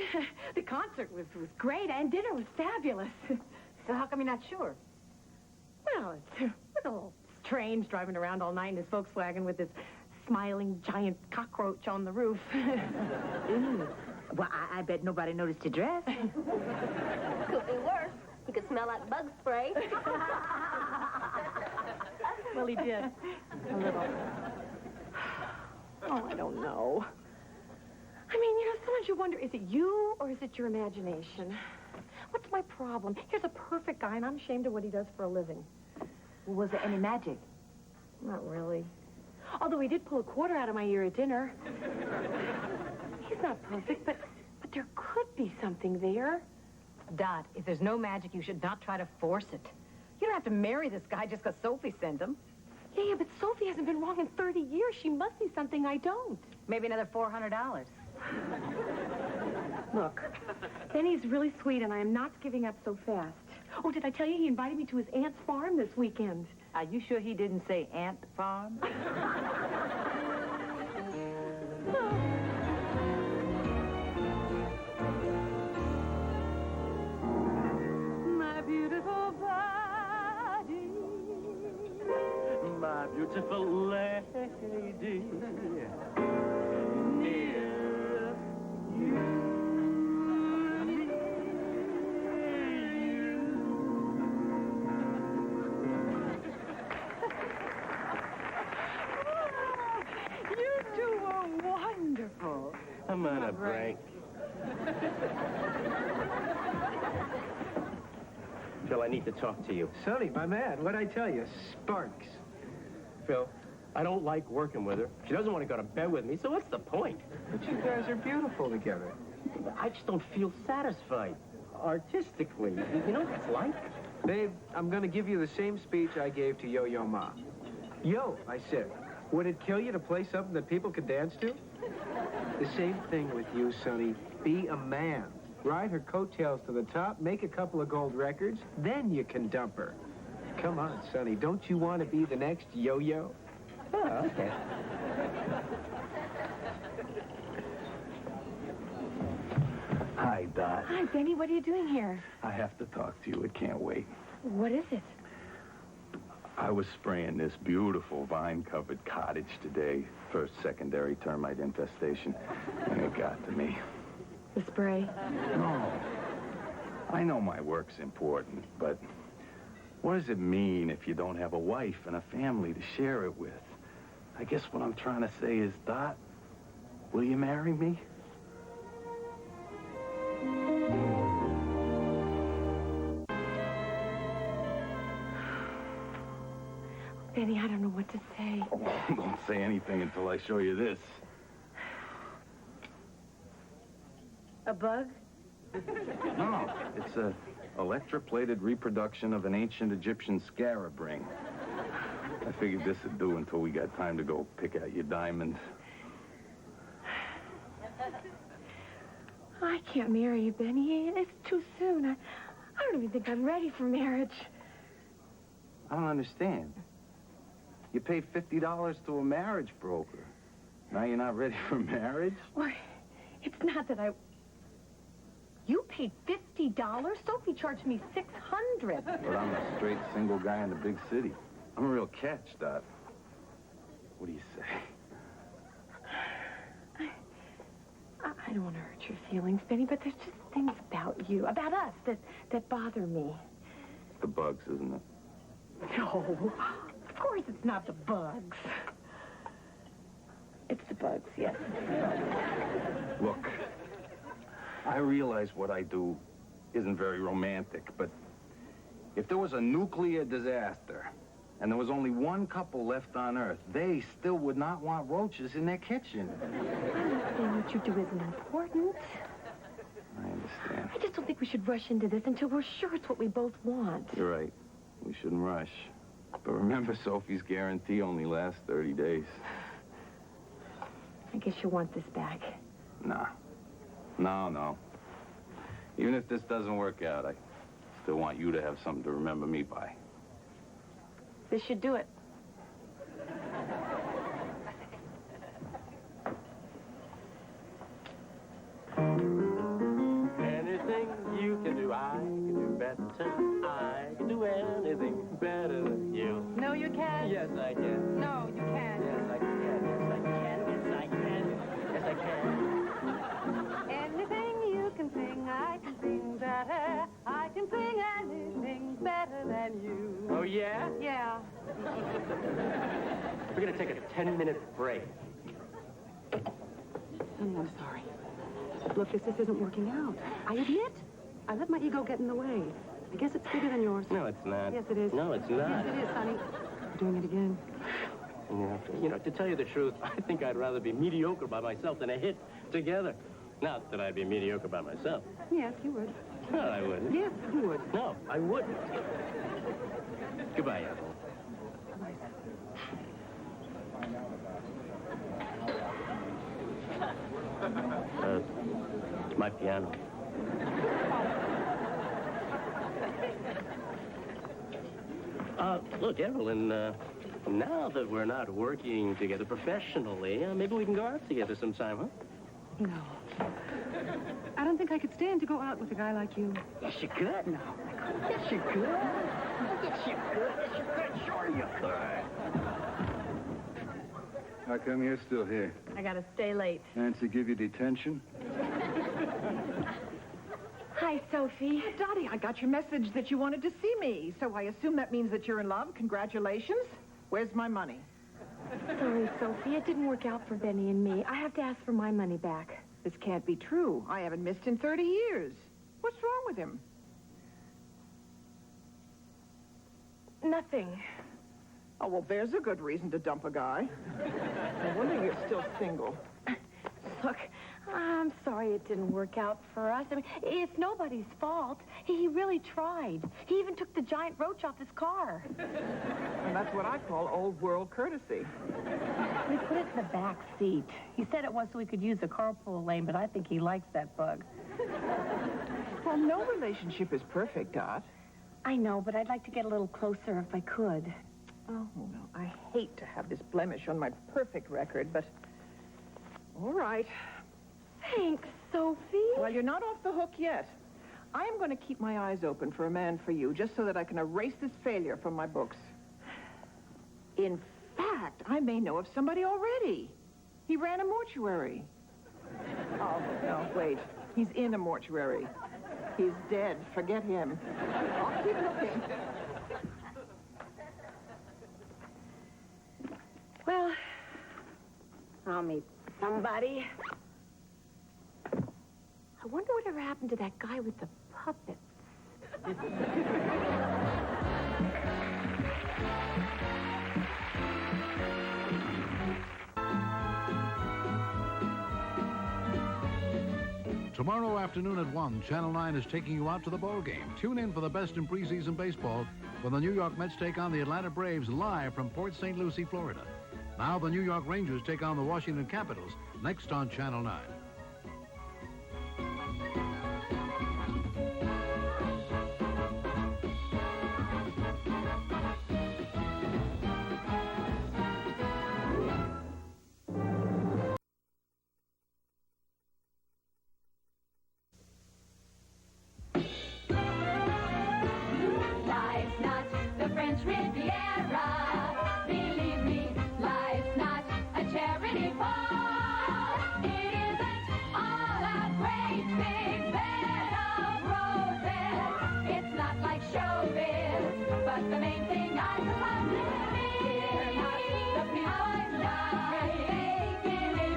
Speaker 5: The concert was great, and dinner was fabulous.
Speaker 3: So how come you're not sure?
Speaker 5: Well, it's a little strange driving around all night in his Volkswagen with this smiling giant cockroach on the roof.
Speaker 4: Ooh. Well, I bet nobody noticed your dress.
Speaker 11: Could be worse. He could smell like bug spray.
Speaker 5: Well, he did. A little. Oh, I don't know. I mean, sometimes you wonder, is it you or is it your imagination? What's my problem? Here's a perfect guy, and I'm ashamed of what he does for a living.
Speaker 4: Well, was there any magic?
Speaker 5: Not really. Although he did pull a quarter out of my ear at dinner. He's not perfect, but there could be something there.
Speaker 3: Dot, if there's no magic, you should not try to force it. You don't have to marry this guy just because Sophie sent him.
Speaker 5: Yeah, but Sophie hasn't been wrong in 30 years. She must see something I don't.
Speaker 3: Maybe another $400.
Speaker 8: Look, Benny's really sweet, and I am not giving up so fast. Oh, did I tell you he invited me to his aunt's farm this weekend?
Speaker 4: Are you sure he didn't say ant farm?
Speaker 2: My beautiful body.
Speaker 1: My beautiful lady. Near
Speaker 8: You two were wonderful.
Speaker 1: I'm on a break. Phil, I need to talk to you.
Speaker 13: Sonny, my man, what'd I tell you? Sparks.
Speaker 1: Phil, I don't like working with her. She doesn't want to go to bed with me, so what's the point?
Speaker 13: But you guys are beautiful together.
Speaker 1: I just don't feel satisfied artistically. You know what it's like?
Speaker 13: Babe, I'm gonna give you the same speech I gave to Yo-Yo Ma. Yo, I said, would it kill you to play something that people could dance to? The same thing with you, Sonny. Be a man. Ride her coattails to the top, make a couple of gold records, then you can dump her. Come on, Sonny, don't you want to be the next Yo-Yo?
Speaker 1: Oh, okay.
Speaker 7: Hi, Dot.
Speaker 3: Hi, Benny. What are you doing here?
Speaker 7: I have to talk to you. It can't wait.
Speaker 3: What is it?
Speaker 7: I was spraying this beautiful vine-covered cottage today. First secondary termite infestation. And it got to me.
Speaker 3: The spray.
Speaker 7: No. I know my work's important, but what does it mean if you don't have a wife and a family to share it with? I guess what I'm trying to say is, Dot, will you marry me?
Speaker 3: Benny, I don't know what to say.
Speaker 7: Don't say anything until I show you this.
Speaker 3: A bug?
Speaker 7: No, it's a electroplated reproduction of an ancient Egyptian scarab ring. I figured this would do until we got time to go pick out your diamonds.
Speaker 3: I can't marry you, Benny. It's too soon. I don't even think I'm ready for marriage.
Speaker 7: I don't understand. You paid $50 to a marriage broker. Now you're not ready for marriage?
Speaker 3: Well, it's not that I... You paid $50? Sophie charged me $600.
Speaker 7: But I'm a straight single guy in the big city. I'm a real catch, Dot. What do you say?
Speaker 3: I don't want to hurt your feelings, Benny, but there's just things about you, about us, that bother me.
Speaker 7: The bugs, isn't it?
Speaker 3: No, of course it's not the bugs. It's the bugs, yes.
Speaker 7: Look, I realize what I do isn't very romantic, but if there was a nuclear disaster and there was only one couple left on Earth, they still would not want roaches in their kitchen.
Speaker 3: I'm not saying what you do isn't important.
Speaker 7: I understand.
Speaker 3: I just don't think we should rush into this until we're sure it's what we both want.
Speaker 7: You're right. We shouldn't rush. But remember, Sophie's guarantee only lasts 30 days.
Speaker 3: I guess you want this back.
Speaker 7: Nah. No. Even if this doesn't work out, I still want you to have something to remember me by.
Speaker 3: This should do it.
Speaker 1: Anything you can do, I can do better. I can do anything better than you.
Speaker 8: No, you can't.
Speaker 1: Yes, I can.
Speaker 8: No, you can't.
Speaker 1: Yes, I can. Yes, I can. Yes, I can. Yes, I can.
Speaker 2: Anything you can sing, I can sing better. I can sing anything better than you.
Speaker 1: Oh, yeah?
Speaker 2: Yeah.
Speaker 1: We're going to take a 10-minute break.
Speaker 8: Honey, I'm sorry. Look, this isn't working out. I admit, I let my ego get in the way. I guess it's bigger than yours.
Speaker 1: No, it's not.
Speaker 8: Yes, it is.
Speaker 1: No, it's not.
Speaker 8: Yes, it is, honey. You're doing it again.
Speaker 1: Yeah, to tell you the truth, I think I'd rather be mediocre by myself than a hit together. Not that I'd be mediocre by myself.
Speaker 8: Yes, you would.
Speaker 1: No, I wouldn't.
Speaker 8: Yes, you would.
Speaker 1: No, I wouldn't. Goodbye, Ethel. My piano. Look, Evelyn, now that we're not working together professionally, maybe we can go out together sometime, huh?
Speaker 6: No. I don't think I could stand to go out with a guy like you.
Speaker 7: Yes, you could. No. Yes, you could. Yes, you could. Yes, you could. Sure you could. How come you're still here?
Speaker 3: I gotta stay late.
Speaker 7: Nancy give you detention?
Speaker 3: Hi, Sophie.
Speaker 14: Dottie, I got your message that you wanted to see me, so I assume that means that you're in love. Congratulations. Where's my money?
Speaker 3: Sorry, Sophie. It didn't work out for Benny and me. I have to ask for my money back.
Speaker 14: This can't be true. I haven't missed in 30 years. What's wrong with him?
Speaker 3: Nothing.
Speaker 14: Oh, well, there's a good reason to dump a guy. No wonder you're still single.
Speaker 3: Look, I'm sorry it didn't work out for us. I mean, it's nobody's fault. He really tried. He even took the giant roach off his car.
Speaker 14: And that's what I call old world courtesy.
Speaker 3: We put it in the back seat. He said it was so we could use the carpool lane, but I think he likes that bug.
Speaker 14: Well, no relationship is perfect, Dot.
Speaker 3: I know, but I'd like to get a little closer if I could.
Speaker 14: Oh, well, I hate to have this blemish on my perfect record, but all right.
Speaker 3: Thanks, Sophie.
Speaker 14: Well, you're not off the hook yet. I am going to keep my eyes open for a man for you, just so that I can erase this failure from my books. In fact, I may know of somebody already. He ran a mortuary. Oh, no, wait. He's in a mortuary. He's dead. Forget him. I'll keep looking.
Speaker 3: Well, I'll meet somebody. I wonder whatever happened to that guy with the puppets.
Speaker 15: Tomorrow afternoon at 1, Channel 9 is taking you out to the ball game. Tune in for the best in preseason baseball when the New York Mets take on the Atlanta Braves live from Port St. Lucie, Florida. Now the New York Rangers take on the Washington Capitals next on Channel 9.
Speaker 2: Life's not the French Riviera. Believe me, life's not a charity ball. It isn't all a great big bed of roses. It's not like showbiz, but the main thing I suppose is we're not the people that believe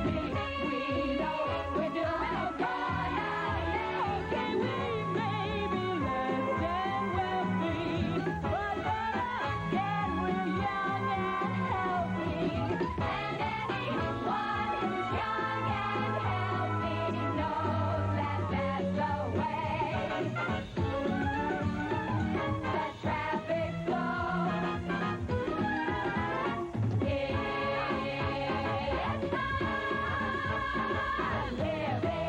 Speaker 2: me. We know we're doing okay. Okay, we may be less than wealthy, but better again, we're young and healthy. And anyone who's young and healthy knows that that's the way. The traffic flow. It's not living.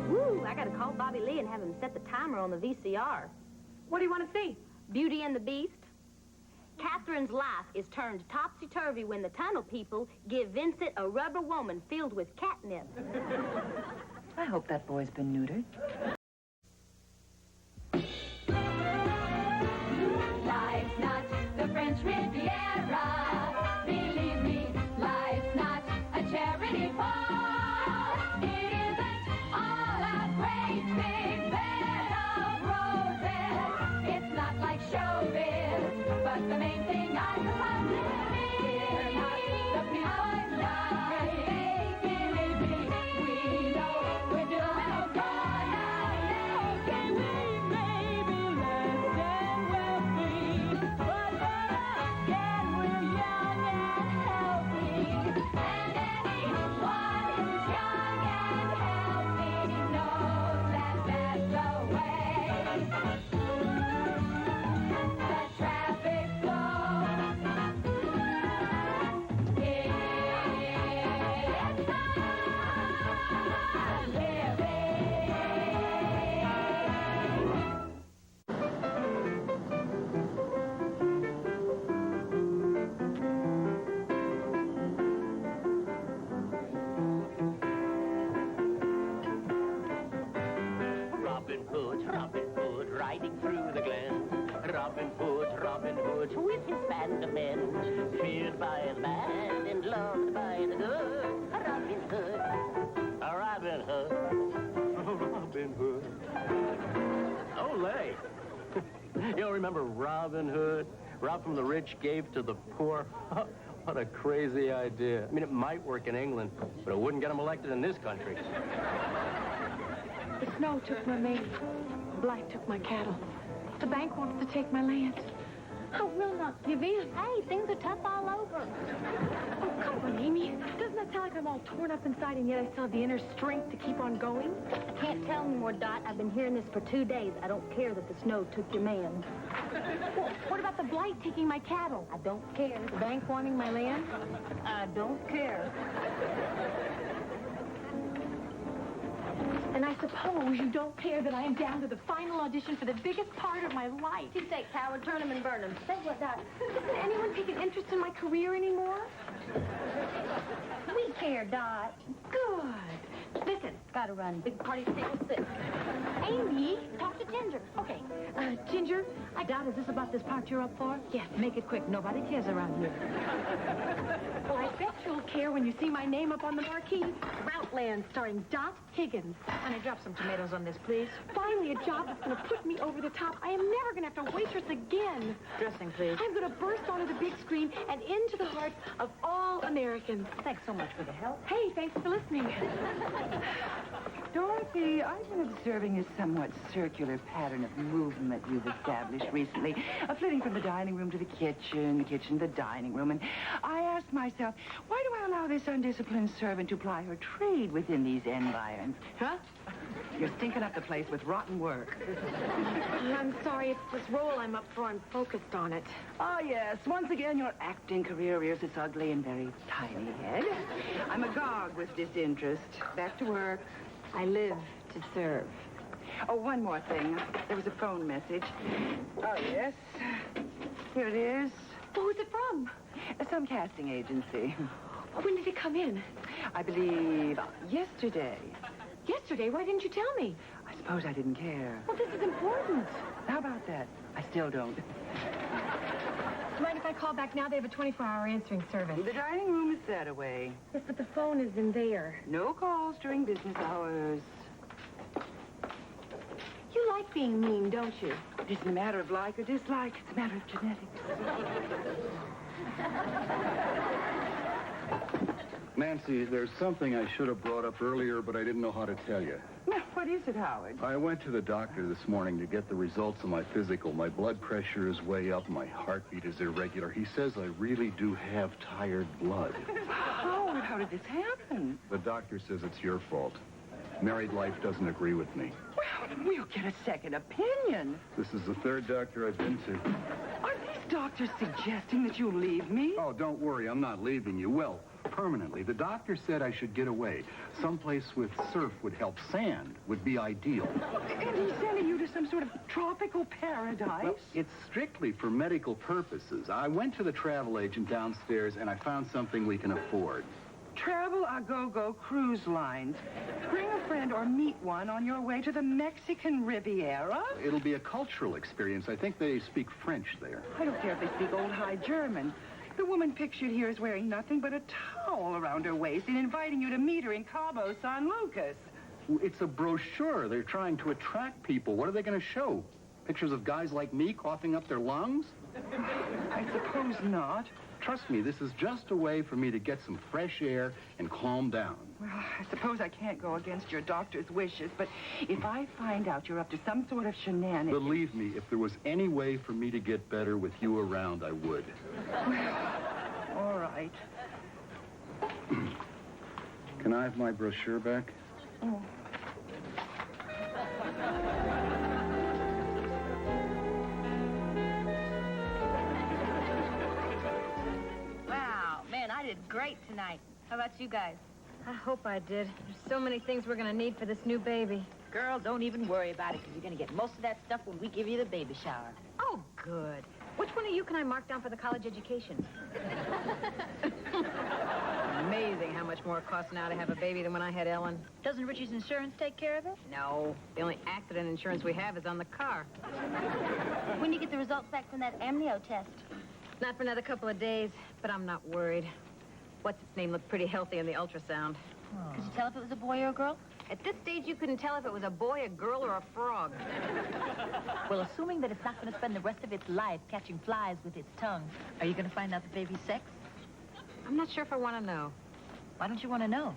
Speaker 5: Woo, I gotta call Bobby Lee and have him set the timer on the VCR.
Speaker 3: What do you want to see?
Speaker 5: Beauty and the Beast. Catherine's life is turned topsy-turvy when the tunnel people give Vincent a rubber woman filled with catnip.
Speaker 6: I hope that boy's been neutered.
Speaker 2: Life's not the French Riviera. Believe me, life's not a charity ball. It isn't all a great big bed of roses. It's not like showbiz, but the main thing I suppose is we're not the people that believe me. We know we're doing okay. Okay, we may be less than wealthy, but better again, we're young.
Speaker 16: march with his band of men, feared by the bad and loved by the good. Robin Hood, Robin Hood,
Speaker 1: Robin Hood. Olay. You don't remember Robin Hood? Rob from the rich gave to the poor. What a crazy idea. I mean, it might work in England, but it wouldn't get him elected in this country.
Speaker 3: The snow took my maid. Blight took my cattle. The bank wants to take my land. I will not give in.
Speaker 11: Hey, things are tough all over.
Speaker 3: Oh, come on, Amy. Doesn't that sound like I'm all torn up inside and yet I still have the inner strength to keep on going?
Speaker 11: I can't tell anymore, Dot. I've been hearing this for 2 days. I don't care that the snow took your man.
Speaker 3: Well, what about the blight taking my cattle?
Speaker 11: I don't care.
Speaker 3: The bank wanting my land?
Speaker 11: I don't care.
Speaker 3: And I suppose you don't care that I am down to the final audition for the biggest part of my life.
Speaker 11: You take Howard, turn him and burn him. Say what, Dot?
Speaker 3: Doesn't anyone take an interest in my career anymore?
Speaker 11: We care, Dot.
Speaker 3: Good. Listen.
Speaker 11: Gotta run. Big party table sit.
Speaker 3: Amy.
Speaker 11: Talk to Ginger.
Speaker 3: Okay. Ginger, Dot, is this about this part you're up for? Yes. Make it quick. Nobody cares around here. Well, I bet you'll care when you see my name up on the marquee. Routland, starring Dot Higgins.
Speaker 4: Honey, drop some tomatoes on this, please.
Speaker 3: Finally, a job that's going to put me over the top. I am never going to have to waitress again.
Speaker 4: Dressing, please.
Speaker 3: I'm going to burst onto the big screen and into the hearts of all Americans.
Speaker 4: Thanks so much for the help.
Speaker 3: Hey, thanks for listening.
Speaker 6: Dorothy, I've been observing a somewhat circular pattern of movement you've established recently, flitting from the dining room to the kitchen to the dining room, and I asked myself, why do I allow this undisciplined servant to ply her trade within these environs? Huh? You're stinking up the place with rotten work.
Speaker 3: I'm sorry, it's this role I'm up for. I'm focused on it.
Speaker 6: Oh, yes. Once again, your acting career rears its ugly and very tiny head. I'm agog with disinterest. Back to work.
Speaker 3: I live to serve.
Speaker 6: Oh, one more thing. There was a phone message. Oh, yes. Here it is.
Speaker 3: Who's it from?
Speaker 6: Some casting agency.
Speaker 3: When did it come in?
Speaker 6: I believe yesterday.
Speaker 3: Yesterday? Why didn't you tell me?
Speaker 6: I suppose I didn't care.
Speaker 3: Well, this is important.
Speaker 6: How about that? I still don't.
Speaker 3: Mind if I call back now? They have a 24-hour answering service.
Speaker 6: The dining room is that away.
Speaker 3: Yes, but the phone is in there.
Speaker 6: No calls during business hours.
Speaker 3: You like being mean, don't you?
Speaker 6: It isn't a matter of like or dislike. It's a matter of genetics.
Speaker 7: Nancy, there's something I should have brought up earlier, but I didn't know how to tell you.
Speaker 6: What is it, Howard?
Speaker 7: I went to the doctor this morning to get the results of my physical. My blood pressure is way up. My heartbeat is irregular. He says I really do have tired blood.
Speaker 6: Howard, how did this happen?
Speaker 7: The doctor says it's your fault. Married life doesn't agree with me.
Speaker 6: Well, we'll get a second opinion.
Speaker 7: This is the third doctor I've been to.
Speaker 6: Are these doctors suggesting that you leave me?
Speaker 7: Oh, don't worry. I'm not leaving you. Well, permanently. The doctor said I should get away. Someplace with surf would help. Sand would be ideal.
Speaker 6: And he's sending you to some sort of tropical paradise?
Speaker 7: Well, it's strictly for medical purposes. I went to the travel agent downstairs, and I found something we can afford.
Speaker 6: Travel a go-go cruise lines. Bring a friend or meet one on your way to the Mexican Riviera.
Speaker 7: It'll be a cultural experience. I think they speak French there.
Speaker 6: I don't care if they speak Old High German. The woman pictured here is wearing nothing but a towel around her waist and inviting you to meet her in Cabo San Lucas.
Speaker 7: It's a brochure. They're trying to attract people. What are they going to show? Pictures of guys like me coughing up their lungs?
Speaker 6: I suppose not.
Speaker 7: Trust me, this is just a way for me to get some fresh air and calm down.
Speaker 6: Well, I suppose I can't go against your doctor's wishes, but if I find out you're up to some sort of shenanigans...
Speaker 7: Believe me, if there was any way for me to get better with you around, I would.
Speaker 6: Well, all right.
Speaker 7: Can I have my brochure back?
Speaker 6: Oh.
Speaker 17: Wow, man, I did great tonight. How about you guys?
Speaker 3: I hope I did. There's so many things we're going to need for this new baby.
Speaker 4: Girl, don't even worry about it, because you're going to get most of that stuff when we give you the baby shower.
Speaker 3: Oh, good. Which one of you can I mark down for the college education? Amazing how much more it costs now to have a baby than when I had Ellen.
Speaker 4: Doesn't Richie's insurance take care of it?
Speaker 3: No. The only accident insurance we have is on the car.
Speaker 11: When do you get the results back from that amnio test?
Speaker 3: Not for another couple of days, but I'm not worried. What's its name looked pretty healthy in the ultrasound.
Speaker 4: Oh. Could you tell if it was a boy or a girl?
Speaker 3: At this stage, you couldn't tell if it was a boy, a girl, or a frog.
Speaker 4: Well, assuming that it's not going to spend the rest of its life catching flies with its tongue, are you going to find out the baby's sex?
Speaker 3: I'm not sure if I want to know.
Speaker 4: Why don't you want to know?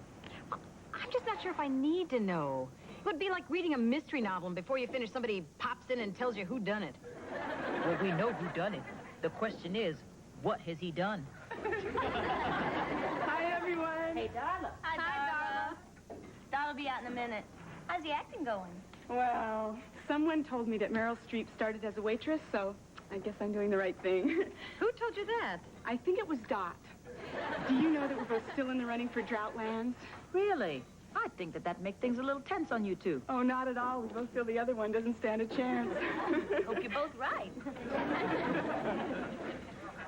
Speaker 3: I'm just not sure if I need to know. It would be like reading a mystery novel, and before you finish, somebody pops in and tells you who done it.
Speaker 4: Well, we know who done it. The question is, what has he done?
Speaker 5: Hi, everyone.
Speaker 11: Hey, Darla.
Speaker 17: Hi, Darla.
Speaker 11: Darla'll be out in a minute. How's the acting going?
Speaker 5: Well, someone told me that Meryl Streep started as a waitress, so I guess I'm doing the right thing.
Speaker 3: Who told you that?
Speaker 5: I think it was Dot. Do you know that we're both still in the running for Droughtlands?
Speaker 4: Really? I think that make things a little tense on you two.
Speaker 5: Oh, not at all. We both feel the other one doesn't stand a chance.
Speaker 4: Hope you're both right.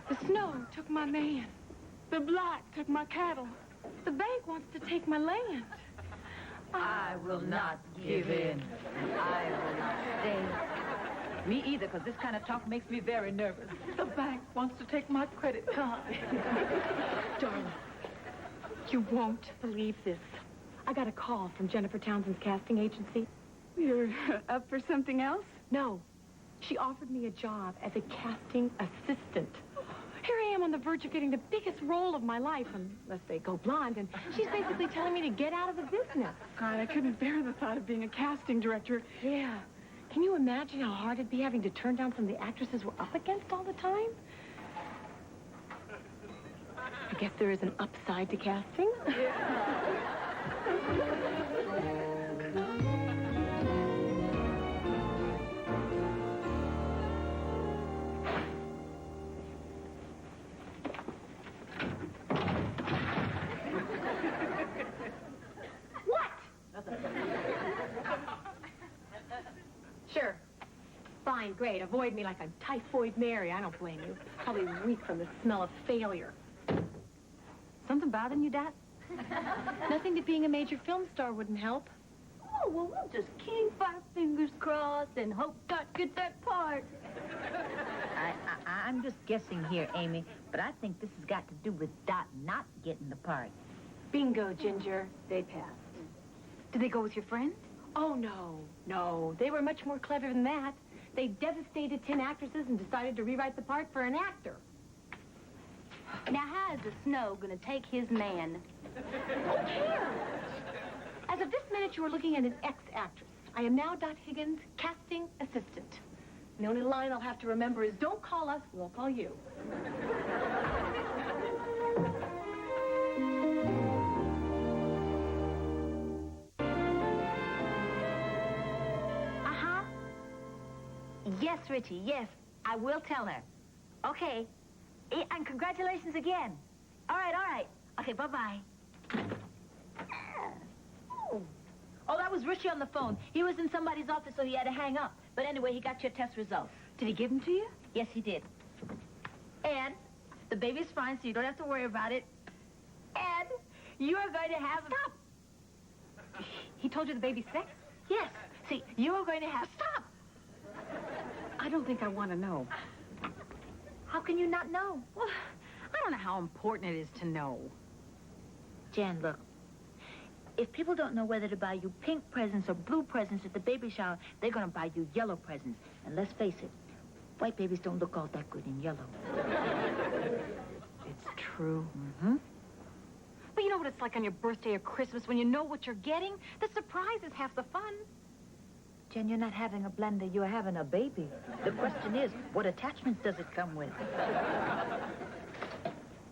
Speaker 5: The snow took my man. The blight took my cattle. The bank wants to take my land.
Speaker 4: I will not give in. I will not stay. Me either, because this kind of talk makes me very nervous.
Speaker 5: The bank wants to take my credit card. Darling, you won't believe this. I got a call from Jennifer Townsend's casting agency. You're up for something else? No. She offered me a job as a casting assistant. Here I am on the verge of getting the biggest role of my life, unless they go blonde, and she's basically telling me to get out of the business. God, I couldn't bear the thought of being a casting director. Yeah. Can you imagine how hard it'd be having to turn down some of the actresses we're up against all the time? I guess there is an upside to casting. Sure. Fine, great. Avoid me like I'm Typhoid Mary. I don't blame you. Probably weak from the smell of failure. Something bothering you, Dad? Nothing that being a major film star wouldn't help.
Speaker 11: Oh, well, we'll just keep our fingers crossed and hope Dot get that part.
Speaker 4: I'm just guessing here, Amy, but I think this has got to do with Dot not getting the part.
Speaker 5: Bingo, Ginger. They passed.
Speaker 3: Did they go with your friend?
Speaker 5: Oh, no. No, they were much more clever than that. They devastated 10 actresses and decided to rewrite the part for an actor.
Speaker 11: Now, how is the snow going to take his man?
Speaker 5: Who cares? As of this minute, you are looking at an ex-actress. I am now Dot Higgins' casting assistant. And the only line I'll have to remember is, don't call us, we'll call you.
Speaker 4: Uh-huh. Yes, Richie, yes. I will tell her. Okay. And congratulations again. All right. Okay, bye-bye. Oh, that was Richie on the phone. He was in somebody's office, so he had to hang up. But anyway, he got your test results.
Speaker 3: Did he give them to you?
Speaker 4: Yes, he did. And the baby's fine, so you don't have to worry about it. And you are going to have...
Speaker 3: Stop! He told you the baby's sick?
Speaker 4: Yes. See, you are going to have...
Speaker 3: Stop! I don't think I want to know.
Speaker 4: How can you not know?
Speaker 3: Well, I don't know how important it is to know.
Speaker 4: Jan, look. If people don't know whether to buy you pink presents or blue presents at the baby shower, they're going to buy you yellow presents. And let's face it, white babies don't look all that good in yellow.
Speaker 3: It's true.
Speaker 4: Mm-hmm.
Speaker 3: But you know what it's like on your birthday or Christmas when you know what you're getting? The surprise is half the fun.
Speaker 4: Jen, you're not having a blender, you're having a baby. The question is, what attachments does it come with?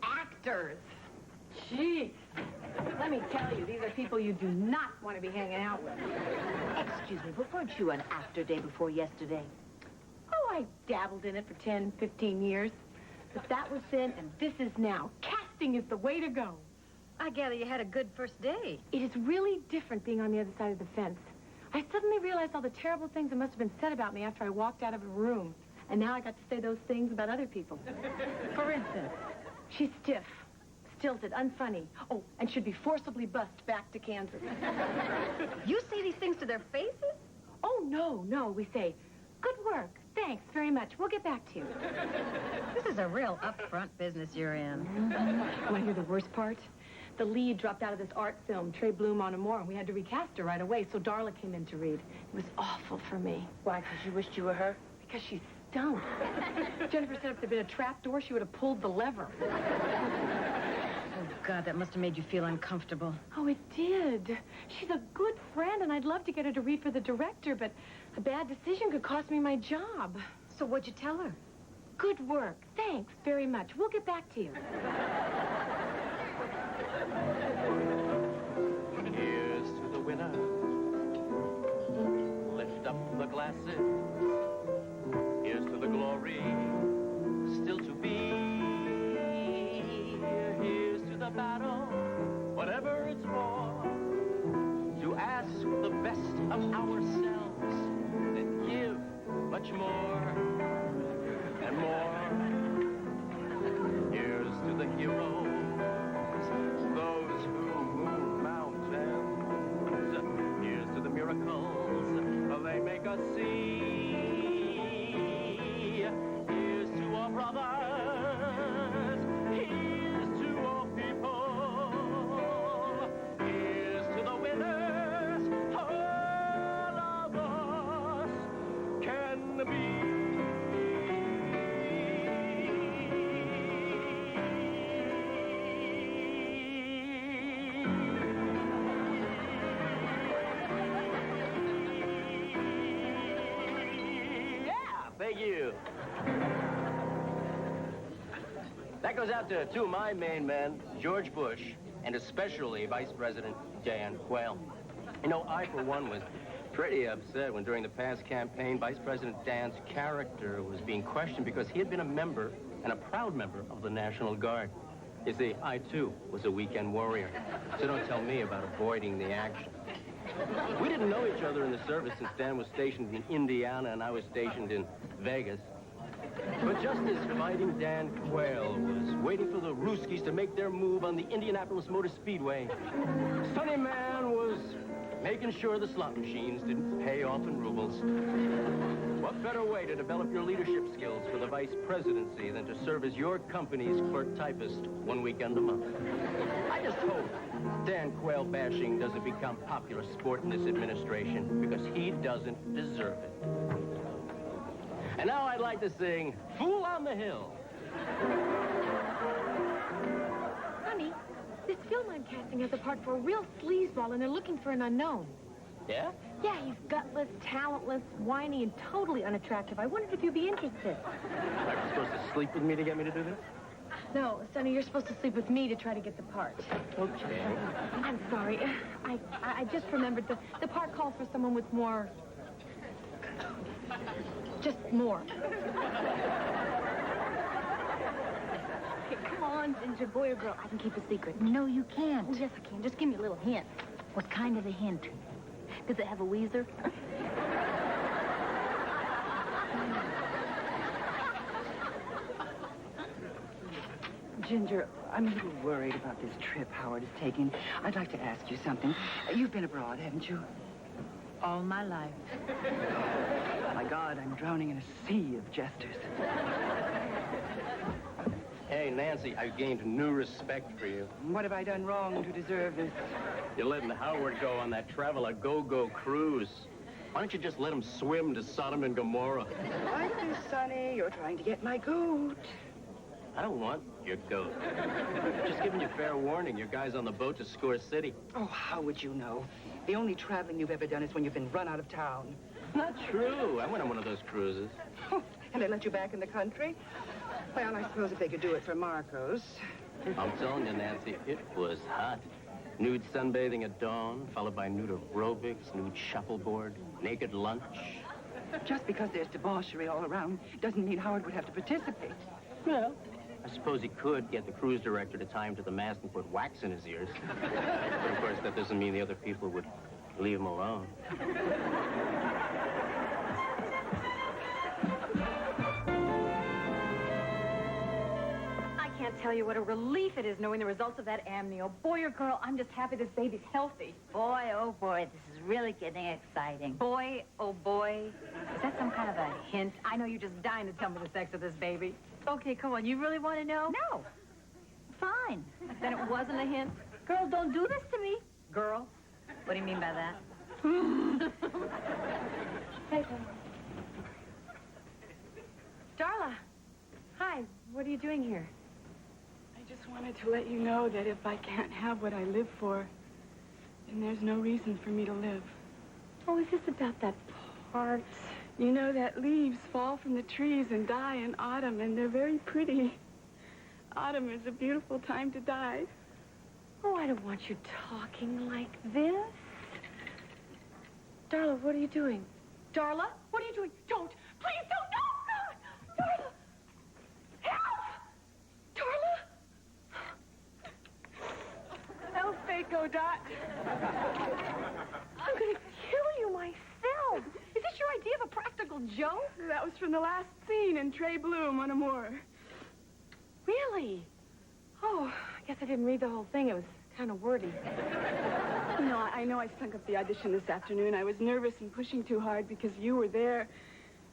Speaker 3: Actors. Jeez. Let me tell you, these are people you do not want to be hanging out with.
Speaker 4: Excuse me, but weren't you an actor day before yesterday?
Speaker 5: Oh, I dabbled in it for 10, 15 years. But that was then, and this is now. Casting is the way to go.
Speaker 3: I gather you had a good first day.
Speaker 5: It is really different being on the other side of the fence. I suddenly realized all the terrible things that must have been said about me after I walked out of a room. And now I got to say those things about other people. For instance, she's stiff, stilted, unfunny. Oh, and should be forcibly bussed back to Kansas.
Speaker 3: You say these things to their faces?
Speaker 5: Oh, no. We say, good work,
Speaker 3: thanks very much. We'll get back to you.
Speaker 17: This is a real upfront business you're in.
Speaker 5: You want to hear the worst part? The lead dropped out of this art film, Trey Bloom on Amore, and we had to recast her right away, so Darla came in to read. It was awful for me.
Speaker 6: Why, because you wished you were her?
Speaker 5: Because she's stoned. Jennifer said if there'd been a trap door, she would have pulled the lever.
Speaker 17: Oh, God, that must have made you feel uncomfortable.
Speaker 5: Oh, it did. She's a good friend, and I'd love to get her to read for the director, but a bad decision could cost me my job.
Speaker 17: So what'd you tell her?
Speaker 5: Good work. Thanks very much. We'll get back to you.
Speaker 1: Here's to the winner. Lift up the glasses. Here's to the glory still to be. Here's to the battle, whatever it's for. To ask the best of ourselves, then give much more and more. Here's to the heroes, those who move mountains. Here's to the miracles they make us see. Here's to our brothers. Here's to all people. Here's to the winners. All of us can be. Thank you. That goes out to two of my main men, George Bush, and especially Vice President Dan Quayle. You know, I, for one, was pretty upset when during the past campaign, Vice President Dan's character was being questioned because he had been a member, and a proud member, of the National Guard. You see, I, too, was a weekend warrior, so don't tell me about avoiding the action. We didn't know each other in the service since Dan was stationed in Indiana and I was stationed in Vegas. But just as Fighting Dan Quayle was waiting for the Ruskies to make their move on the Indianapolis Motor Speedway, Sonny Man was making sure the slot machines didn't pay off in rubles. What better way to develop your leadership skills for the vice presidency than to serve as your company's clerk typist one weekend a month? I just hope Dan Quayle bashing doesn't become popular sport in this administration, because he doesn't deserve it. And now I'd like to sing Fool on the Hill.
Speaker 5: Honey, this film I'm casting has a part for a real sleazeball, and they're looking for an unknown.
Speaker 1: Yeah?
Speaker 5: Yeah, he's gutless, talentless, whiny, and totally unattractive. I wondered if you'd be interested.
Speaker 1: Are you supposed to sleep with me to get me to do this?
Speaker 5: No, Sonny, you're supposed to sleep with me to try to get the part.
Speaker 1: Okay.
Speaker 5: I'm sorry. I just remembered the part calls for someone with more... just more.
Speaker 3: Hey, come on, Ginger, boy or girl. I can keep a secret.
Speaker 4: No, you can't.
Speaker 3: Oh, yes, I can. Just give me a little hint.
Speaker 4: What kind of a hint?
Speaker 3: Does it have a Weezer?
Speaker 6: Ginger, I'm a little worried about this trip Howard is taking. I'd like to ask you something. You've been abroad, haven't you?
Speaker 4: All my life.
Speaker 6: My God, I'm drowning in a sea of jesters.
Speaker 1: Hey, Nancy, I've gained new respect for you.
Speaker 6: What have I done wrong to deserve this?
Speaker 1: You're letting Howard go on that Travel-A-Go-Go cruise. Why don't you just let him swim to Sodom and Gomorrah?
Speaker 6: Like this, Sonny, you're trying to get my goat.
Speaker 1: I don't want your goat. Just giving you fair warning. Your guy's on the boat to Score City.
Speaker 6: Oh, how would you know? The only traveling you've ever done is when you've been run out of town.
Speaker 1: Not true. I went on one of those cruises.
Speaker 6: And they let you back in the country? Well, I suppose if they could do it for Marcos.
Speaker 1: I'm telling you, Nancy, it was hot. Nude sunbathing at dawn, followed by nude aerobics, nude shuffleboard, naked lunch.
Speaker 6: Just because there's debauchery all around doesn't mean Howard would have to participate.
Speaker 1: Well, I suppose he could get the cruise director to tie him to the mast and put wax in his ears. But, of course, that doesn't mean the other people would leave him alone.
Speaker 3: I can't tell you what a relief it is knowing the results of that amnio. Boy or girl, I'm just happy this baby's healthy.
Speaker 4: Boy, oh boy, this is really getting exciting.
Speaker 3: Boy, oh boy. Is that some kind of a hint? I know you're just dying to tell me the sex of this baby. Okay, come on. You really want to know?
Speaker 4: No. Fine.
Speaker 3: Then it wasn't a hint?
Speaker 4: Girl, don't do this to me.
Speaker 3: Girl? What do you mean by that?
Speaker 5: Hey,
Speaker 3: Darla. Hi. What are you doing here?
Speaker 5: I just wanted to let you know that if I can't have what I live for, then there's no reason for me to live.
Speaker 3: Oh, is this about that part?
Speaker 5: You know that leaves fall from the trees and die in autumn, and they're very pretty. Autumn is a beautiful time to die.
Speaker 3: Oh, I don't want you talking like this. Darla, what are you doing? Darla, what are you doing? Don't. Please don't. No, God. Darla. Help! Darla.
Speaker 5: Help, Faco Dot.
Speaker 3: I'm going to kill you myself. Is this your idea of a practical joke?
Speaker 5: That was from the last scene in Trey Bloom on Amour.
Speaker 3: Really? Oh, I guess I didn't read the whole thing. It was kind of wordy.
Speaker 5: No, I know I stunk up the audition this afternoon. I was nervous and pushing too hard because you were there.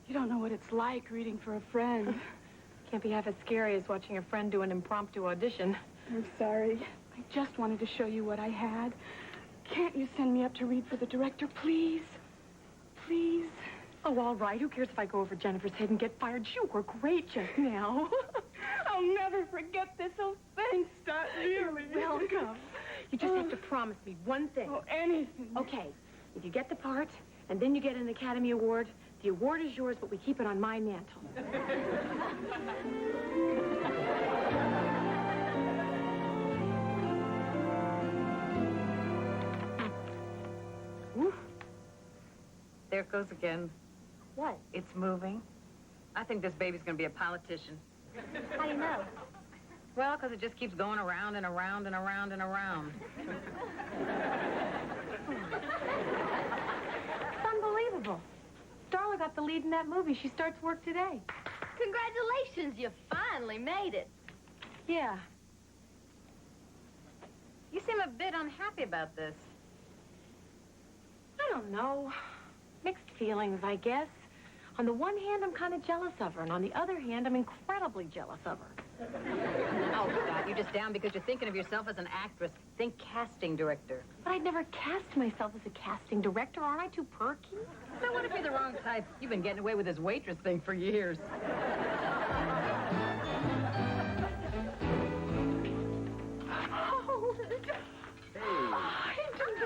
Speaker 5: You don't know what it's like reading for a friend.
Speaker 3: Can't be half as scary as watching a friend do an impromptu audition.
Speaker 5: I'm sorry. I just wanted to show you what I had. Can't you send me up to read for the director, please? Please?
Speaker 3: Oh, all right. Who cares if I go over Jennifer's head and get fired? You were great just now.
Speaker 5: I'll never forget this. Oh, thanks, Dot. Really.
Speaker 3: You're welcome. You just have to promise me one thing.
Speaker 5: Oh, anything.
Speaker 3: Okay. If you get the part, and then you get an Academy Award, the award is yours, but we keep it on my mantle. Woof. There it goes again.
Speaker 11: What?
Speaker 3: It's moving. I think this baby's going to be a politician.
Speaker 11: How do you know?
Speaker 3: Well, because it just keeps going around and around and around and around. It's unbelievable. Darla got the lead in that movie. She starts work today.
Speaker 11: Congratulations, you finally made it.
Speaker 3: Yeah. You seem a bit unhappy about this. I don't know. Mixed feelings, I guess. On the one hand, I'm kind of jealous of her, and on the other hand, I'm incredibly jealous of her. Oh, God, you're just down because you're thinking of yourself as an actress. Think casting director. But I'd never cast myself as a casting director. Aren't I too perky? So what if you're the wrong type? You've been getting away with this waitress thing for years.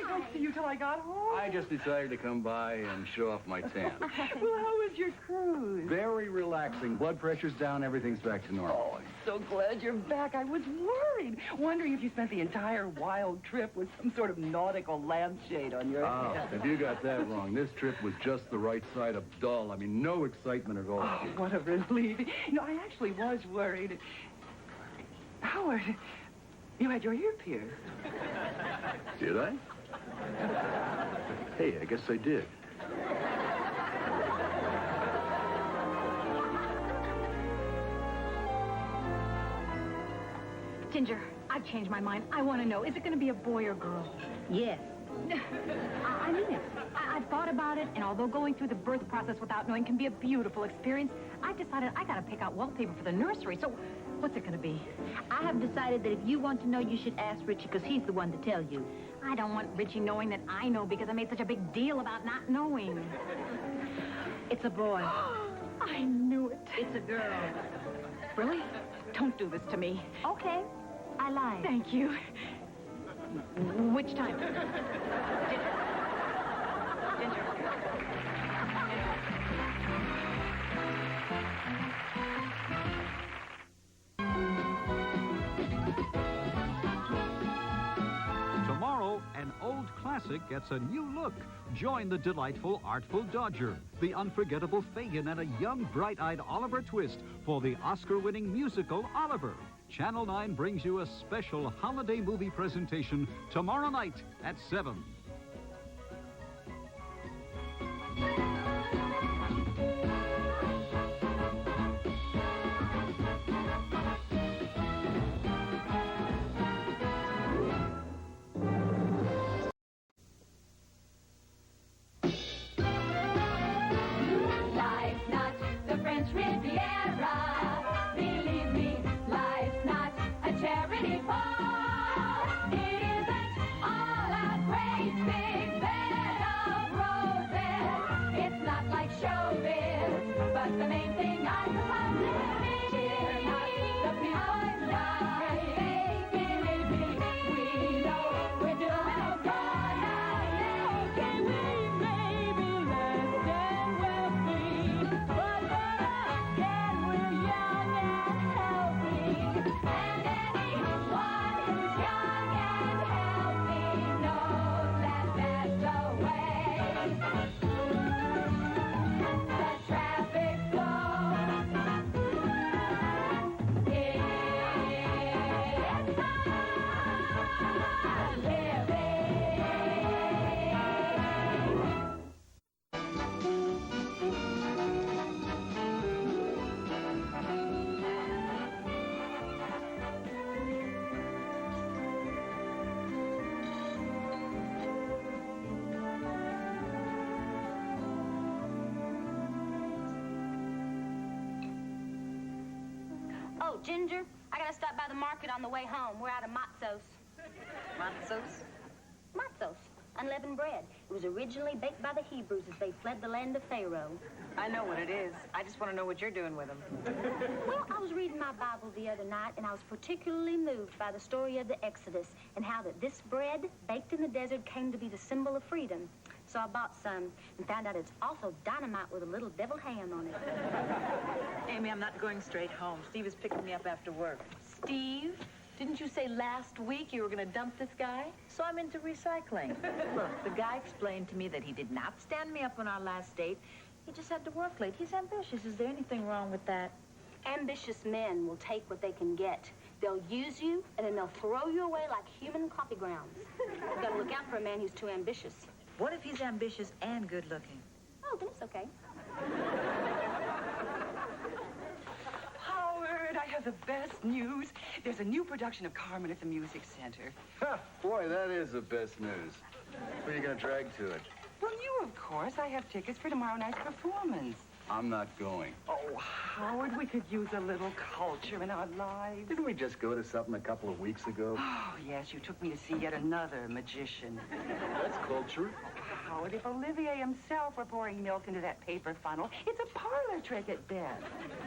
Speaker 6: I'd see you till I got home.
Speaker 7: I just decided to come by and show off my tan.
Speaker 6: Well, how was your cruise?
Speaker 7: Very relaxing. Blood pressure's down. Everything's back to normal.
Speaker 6: Oh, I'm so glad you're back. I was worried, wondering if you spent the entire wild trip with some sort of nautical lampshade on your head.
Speaker 7: If you got that wrong, this trip was just the right side of dull. I mean, no excitement at all.
Speaker 6: Oh, what a relief. You know, I actually was worried. Howard, you had your ear pierced.
Speaker 7: Did I? Hey, I guess I did.
Speaker 3: Ginger, I've changed my mind. I want to know, is it going to be a boy or girl?
Speaker 4: Yes.
Speaker 3: I mean it. I've thought about it, and although going through the birth process without knowing can be a beautiful experience, I've decided I got to pick out wallpaper for the nursery. So, what's it going to be?
Speaker 4: I have decided that if you want to know, you should ask Richie, because he's the one to tell you.
Speaker 3: I don't want Richie knowing that I know because I made such a big deal about not knowing. It's a boy. I knew it.
Speaker 4: It's a girl.
Speaker 3: Really? Don't do this to me.
Speaker 4: Okay. I lied.
Speaker 3: Thank you. Which time? Ginger.
Speaker 10: Tomorrow, an old classic gets a new look. Join the delightful, artful Dodger, the unforgettable Fagin, and a young, bright-eyed Oliver Twist for the Oscar-winning musical Oliver. Channel 9 brings you a special holiday movie presentation tomorrow night at 7.
Speaker 11: Ginger, I gotta stop by the market on the way home. We're out of matzos.
Speaker 4: Matzos?
Speaker 11: Matzos, unleavened bread. It was originally baked by the Hebrews as they fled the land of Pharaoh.
Speaker 8: I know what it is. I just want to know what you're doing with them.
Speaker 11: Well, I was reading my Bible the other night, and I was particularly moved by the story of the Exodus and how that this bread, baked in the desert, came to be the symbol of freedom. So I bought some and found out it's also dynamite with a little devil ham on it.
Speaker 4: Amy, I'm not going straight home. Steve is picking me up after work. Steve? Didn't you say last week you were going to dump this guy? So I'm into recycling. Look, the guy explained to me that he did not stand me up on our last date. He just had to work late. He's ambitious. Is there anything wrong with that?
Speaker 11: Ambitious men will take what they can get. They'll use you, and then they'll throw you away like human coffee grounds. You've got to look out for a man who's too ambitious.
Speaker 4: What if he's ambitious and good-looking?
Speaker 11: Oh, then it's okay.
Speaker 6: Howard, I have the best news. There's a new production of Carmen at the Music Center.
Speaker 7: Ha! Boy, that is the best news. Who are you going to drag to it?
Speaker 6: Well, you, of course. I have tickets for tomorrow night's performance.
Speaker 7: I'm not going.
Speaker 6: Oh, Howard, we could use a little culture in our lives.
Speaker 7: Didn't we just go to something a couple of weeks ago?
Speaker 6: Oh, yes, you took me to see yet another magician.
Speaker 7: That's culture.
Speaker 6: Howard, if Olivier himself were pouring milk into that paper funnel, it's a parlor trick at best.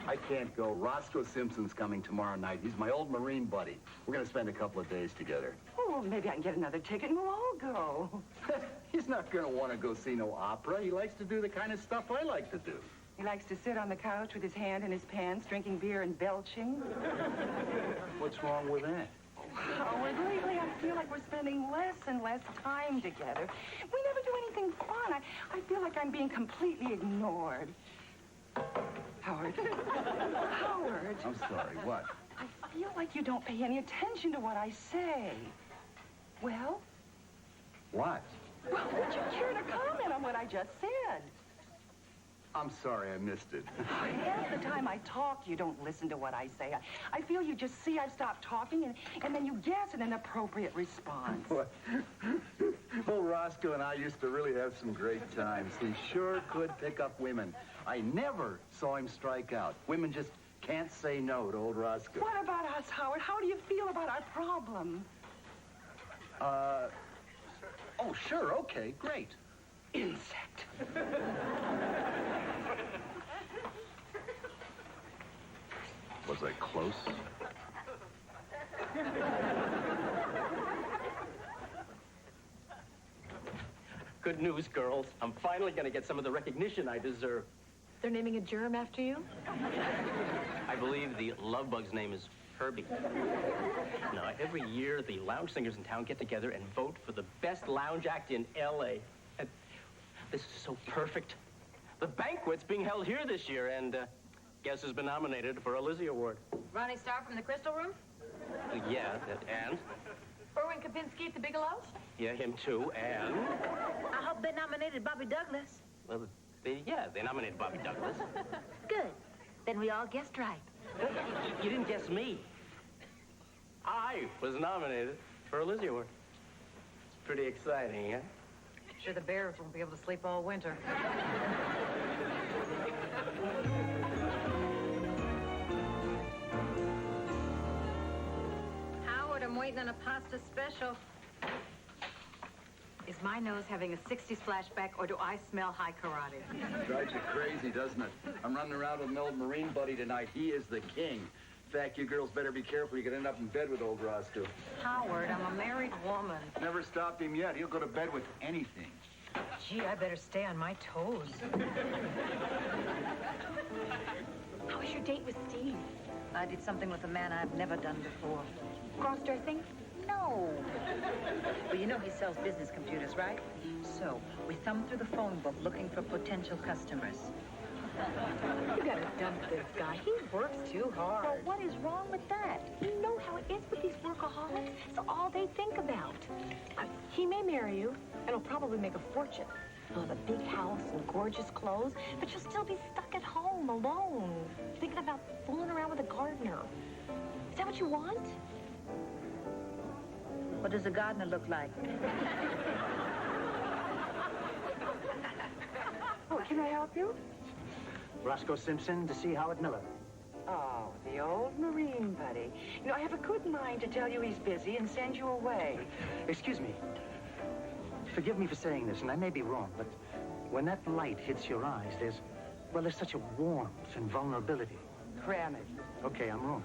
Speaker 7: I can't go. Roscoe Simpson's coming tomorrow night. He's my old Marine buddy. We're going to spend a couple of days together.
Speaker 6: Oh, well, maybe I can get another ticket and we'll all go.
Speaker 7: He's not going to want to go see no opera. He likes to do the kind of stuff I like to do.
Speaker 6: He likes to sit on the couch with his hand in his pants, drinking beer and belching.
Speaker 7: What's wrong with that?
Speaker 6: Howard, lately I feel like we're spending less and less time together. We never do anything fun. I feel like I'm being completely ignored. Howard. Howard.
Speaker 7: I'm sorry, what?
Speaker 6: I feel like you don't pay any attention to what I say. Well?
Speaker 7: What?
Speaker 6: Well, would you care to comment on what I just said?
Speaker 7: I'm sorry, I missed it.
Speaker 6: Half the time I talk, you don't listen to what I say. I feel you just see I've stopped talking, and then you guess an appropriate response.
Speaker 7: What? Well, Roscoe and I used to really have some great times. He sure could pick up women. I never saw him strike out. Women just can't say no to old Roscoe.
Speaker 6: What about us, Howard? How do you feel about our problem?
Speaker 7: Oh, sure, okay, great.
Speaker 6: Insect.
Speaker 7: Was I close?
Speaker 1: Good news, girls. I'm finally going to get some of the recognition I deserve.
Speaker 5: They're naming a germ after you?
Speaker 1: I believe the love bug's name is Herbie. Now, every year, the lounge singers in town get together and vote for the best lounge act in L.A. And this is so perfect. The banquet's being held here this year, and guess who's been nominated for a Lizzie Award?
Speaker 3: Ronnie Starr from the Crystal Room?
Speaker 1: Yeah, and?
Speaker 3: Erwin Kapinski at the Bigelows?
Speaker 1: Yeah, him too, and?
Speaker 4: I hope they nominated Bobby Douglas.
Speaker 1: Well, they nominated Bobby Douglas.
Speaker 4: Good. Then we all guessed right.
Speaker 1: You didn't guess me. I was nominated for a Lizzie Award. It's pretty exciting, huh?
Speaker 3: Sure the Bears won't be able to sleep all winter. Howard, I'm waiting on a pasta special. Is my nose having a 60s flashback, or do I smell high karate?
Speaker 7: Drives you crazy, doesn't it? I'm running around with an old Marine buddy tonight. He is the king. In fact, you girls better be careful. You could end up in bed with old Roscoe.
Speaker 3: Howard, I'm a married woman.
Speaker 7: Never stopped him yet. He'll go to bed with anything.
Speaker 3: Gee, I better stay on my toes.
Speaker 5: How was your date with Steve?
Speaker 4: I did something with a man I've never done before.
Speaker 5: Cross-dressing?
Speaker 4: No. Well, you know he sells business computers, right? So, we thumbed through the phone book looking for potential customers.
Speaker 5: You gotta dump this guy. He works too hard.
Speaker 11: Well, what is wrong with that?
Speaker 5: You know how it is with these workaholics. It's all they think about. He may marry you, and he'll probably make a fortune. He'll have a big house and gorgeous clothes, but you'll still be stuck at home alone, thinking about fooling around with a gardener. Is that what you want?
Speaker 4: What does a gardener look like?
Speaker 6: Oh, can I help you?
Speaker 18: Roscoe Simpson to see Howard Miller.
Speaker 6: Oh, the old Marine buddy. You know, I have a good mind to tell you he's busy and send you away.
Speaker 18: Excuse me. Forgive me for saying this, and I may be wrong, but when that light hits your eyes, there's such a warmth and vulnerability.
Speaker 6: Cram it.
Speaker 18: Okay, I'm wrong.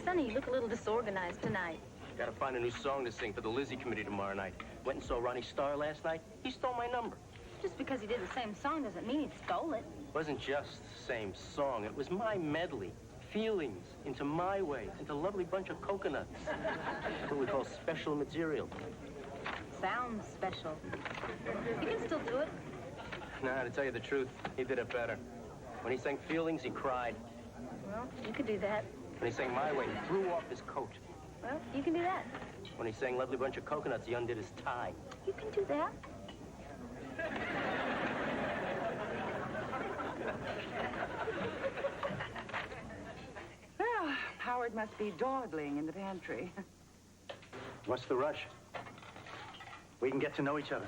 Speaker 17: Sonny, you look a little disorganized tonight.
Speaker 1: Gotta find a new song to sing for the Lizzie committee tomorrow night. Went and saw Ronnie Starr last night. He stole my number.
Speaker 17: Just because he did the same song doesn't mean he stole it.
Speaker 1: It wasn't just the same song. It was my medley. Feelings into my way, into a lovely bunch of coconuts. That's what we call special material.
Speaker 17: Sounds special. You can still do it.
Speaker 1: Nah, to tell you the truth, he did it better. When he sang Feelings, he cried.
Speaker 17: Well, you could do that.
Speaker 1: When he sang My Way, he threw off his coat.
Speaker 17: Well, you can do that.
Speaker 1: When he sang Lovely Bunch of Coconuts, he undid his tie.
Speaker 17: You can do that.
Speaker 6: Well, Howard must be dawdling in the pantry.
Speaker 18: What's the rush? We can get to know each other.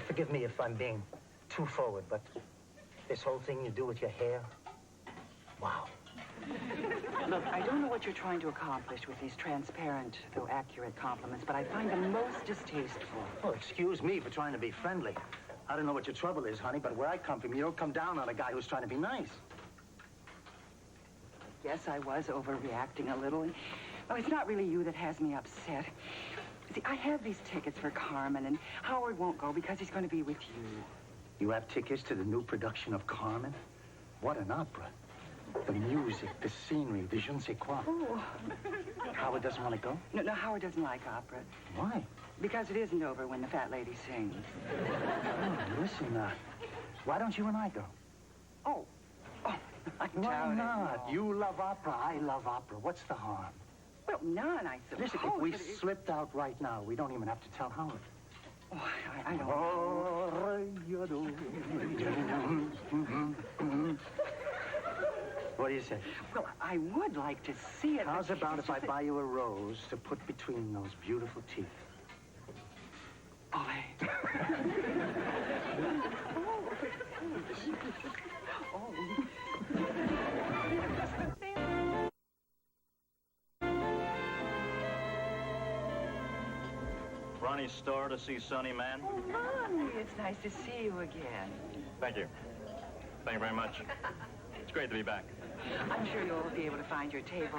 Speaker 18: Forgive me if I'm being too forward, but this whole thing you do with your hair, wow.
Speaker 6: Look, I don't know what you're trying to accomplish with these transparent, though accurate compliments, but I find them most distasteful.
Speaker 18: Oh, excuse me for trying to be friendly. I don't know what your trouble is, honey, but where I come from, you don't come down on a guy who's trying to be nice.
Speaker 6: Yes, I was overreacting a little. Oh, it's not really you that has me upset. See, I have these tickets for Carmen, and Howard won't go because he's going to be with you.
Speaker 18: You have tickets to the new production of Carmen? What an opera. The music, the scenery, the je ne sais quoi.
Speaker 6: Oh.
Speaker 18: Howard doesn't want to go?
Speaker 6: No, Howard doesn't like opera.
Speaker 18: Why?
Speaker 6: Because it isn't over when the fat lady sings.
Speaker 18: Oh, listen, why don't you and I go?
Speaker 6: Oh, I
Speaker 18: Why
Speaker 6: doubt it.
Speaker 18: not?
Speaker 6: No.
Speaker 18: You love opera, I love opera. What's the harm?
Speaker 6: Well, none, I suppose.
Speaker 18: Listen, if we
Speaker 6: but it-
Speaker 18: slipped out right now, we don't even have to tell Howard.
Speaker 6: Oh, I don't...
Speaker 18: What do you say?
Speaker 6: Well, I would like to see it.
Speaker 18: How's
Speaker 6: but
Speaker 18: about
Speaker 6: it's
Speaker 18: if I
Speaker 6: just
Speaker 18: buy you a rose to put between those beautiful teeth?
Speaker 6: Olé.
Speaker 9: Ronnie Starr to see Sonny, man.
Speaker 6: Oh, Ronnie, it's nice to see you again.
Speaker 9: Thank you. Thank you very much. It's great to be back.
Speaker 6: I'm sure you'll be able to find your table.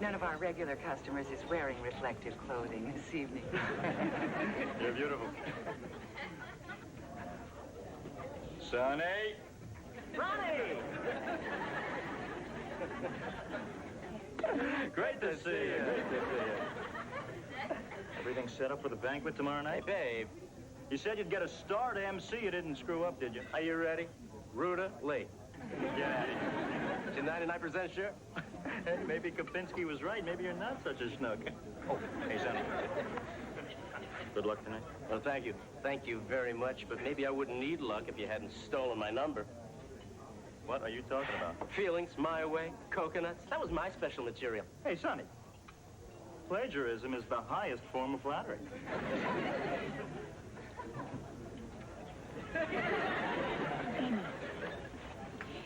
Speaker 6: None of our regular customers is wearing reflective clothing this evening.
Speaker 9: You're beautiful. Sonny!
Speaker 18: Ronnie!
Speaker 9: Great to see you. Great to see you. Everything set up for the banquet tomorrow night?
Speaker 1: Hey, babe.
Speaker 9: You said you'd get a star to MC. You didn't screw up, did you?
Speaker 1: Are you ready? Ruta, Lee.
Speaker 9: Get out of here.
Speaker 1: Is you 99% sure?
Speaker 9: Hey, maybe Kopinski was right. Maybe you're not such a schnook. Oh, hey, Sonny. Good luck tonight.
Speaker 1: Well, thank you. Thank you very much, but maybe I wouldn't need luck if you hadn't stolen my number.
Speaker 9: What are you talking about?
Speaker 1: Feelings, my way, coconuts. That was my special material.
Speaker 9: Hey, Sonny. Plagiarism is the highest form of flattery.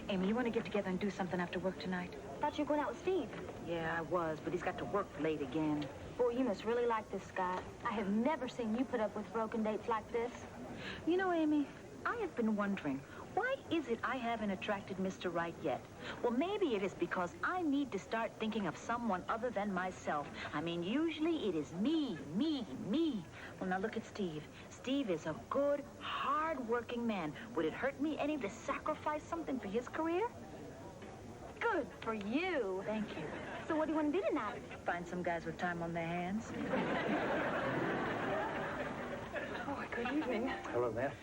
Speaker 4: Amy, you want to get together and do something after work tonight?
Speaker 17: Thought you were going out with Steve.
Speaker 4: Yeah, I was, but he's got to work late again.
Speaker 17: Boy, you must really like this guy. I have never seen you put up with broken dates like this.
Speaker 4: You know, Amy, I have been wondering, why is it I haven't attracted Mr. Right yet? Well, maybe it is because I need to start thinking of someone other than myself. I mean, usually it is me, me, me. Well, now look at Steve. Steve is a good, hard-working man. Would it hurt me any to sacrifice something for his career?
Speaker 17: Good for you.
Speaker 4: Thank you.
Speaker 17: So what do you want to do tonight?
Speaker 4: Find some guys with time on their hands.
Speaker 6: Oh, good evening.
Speaker 18: Hello there.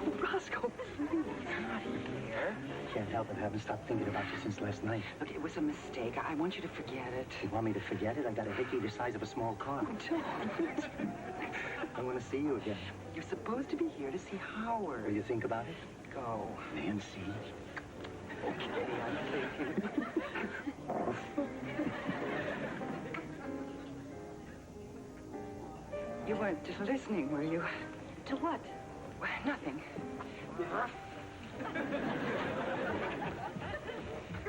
Speaker 6: Oh, Roscoe, please, not here.
Speaker 18: Can't help it. Haven't stopped thinking about you since last night.
Speaker 6: Look, it was a mistake. I want you to forget it.
Speaker 18: You want me to forget it? I got a hickey the size of a small car. I want to see you again.
Speaker 6: You're supposed to be here to see Howard.
Speaker 18: Will you think about it?
Speaker 6: Go.
Speaker 18: Nancy.
Speaker 6: Okay, I'm thinking. weren't listening, were you?
Speaker 8: To what?
Speaker 6: Well, nothing.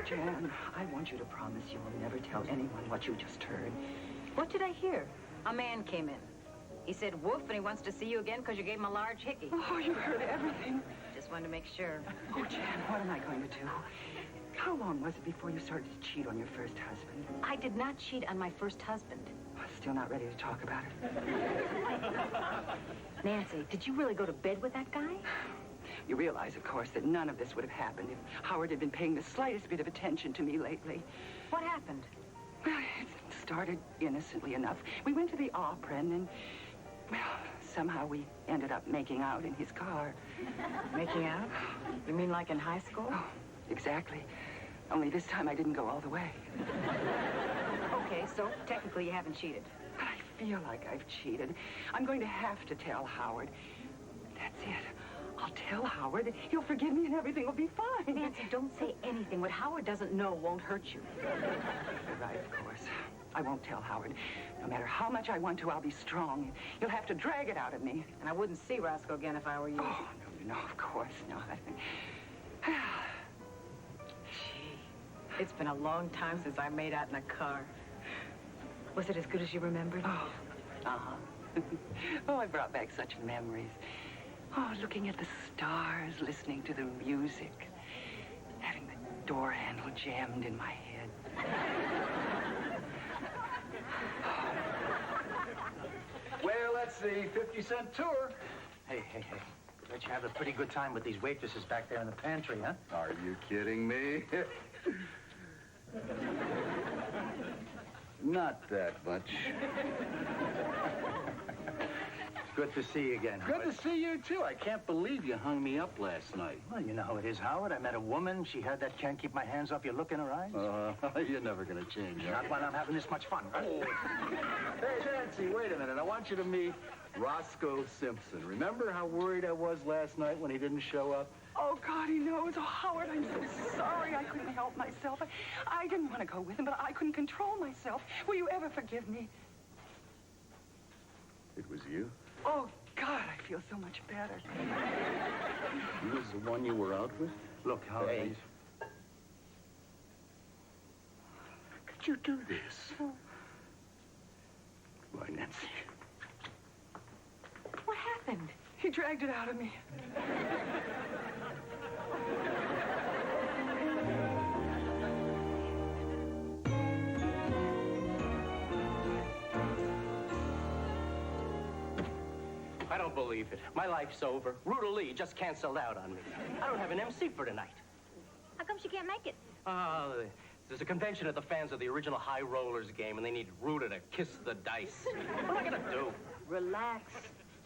Speaker 6: Jan, I want you to promise you will never tell anyone what you just heard.
Speaker 8: What did I hear? A man came in. He said woof, and he wants to see you again because you gave him a large hickey.
Speaker 6: Oh, you heard everything.
Speaker 8: Just wanted to make sure.
Speaker 6: Oh, Jan, what am I going to do? How long was it before you started to cheat on your first husband?
Speaker 8: I did not cheat on my first husband.
Speaker 6: Still not ready to talk about it?
Speaker 8: Nancy, did you really go to bed with that guy?
Speaker 6: You realize, of course, that none of this would have happened if Howard had been paying the slightest bit of attention to me lately.
Speaker 8: What happened?
Speaker 6: Well, it started innocently enough. We went to the opera, and then, well, somehow we ended up making out in his car.
Speaker 8: Making out? You mean like in high school?
Speaker 6: Oh, exactly. Only this time I didn't go all the way.
Speaker 8: Okay, so technically you haven't cheated.
Speaker 6: But I feel like I've cheated. I'm going to have to tell Howard. That's it. I'll tell Howard. He'll forgive me and everything will be fine.
Speaker 8: Nancy, don't say anything. What Howard doesn't know won't hurt you.
Speaker 6: You're right, of course. I won't tell Howard. No matter how much I want to, I'll be strong. He'll have to drag it out of me.
Speaker 8: And I wouldn't see Roscoe again if I were you.
Speaker 6: Oh, no, of course not.
Speaker 8: Gee, it's been a long time since I made out in a car. Was it as good as you remembered?
Speaker 6: Oh, oh, I brought back such memories. Oh, looking at the stars, listening to the music, having the door handle jammed in my head.
Speaker 7: Well, that's the 50-cent tour.
Speaker 18: Hey. Bet you have a pretty good time with these waitresses back there in the pantry, huh?
Speaker 7: Are you kidding me? Not that much.
Speaker 18: Good to see you again,
Speaker 7: Good
Speaker 18: Howard.
Speaker 7: to see you, too. I can't believe you hung me up last night.
Speaker 18: Well, you know how it is, Howard. I met a woman. She had that can't keep my hands off your look in her eyes.
Speaker 7: You're never going to change,
Speaker 18: Not when I'm having this much fun.
Speaker 7: Hey, Nancy, wait a minute. I want you to meet Roscoe Simpson. Remember how worried I was last night when he didn't show up?
Speaker 6: Oh, God, he knows. Oh, Howard, I'm so sorry. I couldn't help myself. I didn't want to go with him, but I couldn't control myself. Will you ever forgive me?
Speaker 7: It was you?
Speaker 6: Oh, God, I feel so much better.
Speaker 7: He was the one you were out with?
Speaker 18: Look, Howard.
Speaker 7: Hey. Could you do this? Why, Nancy?
Speaker 6: What happened? He dragged it out of me.
Speaker 1: I don't believe it. My life's over. Ruta Lee just canceled out on me. I don't have an MC for tonight.
Speaker 3: How come she can't make it?
Speaker 1: There's a convention of the fans of the original High Rollers game, and they need Ruta to kiss the dice. What am I gonna do?
Speaker 4: Relax.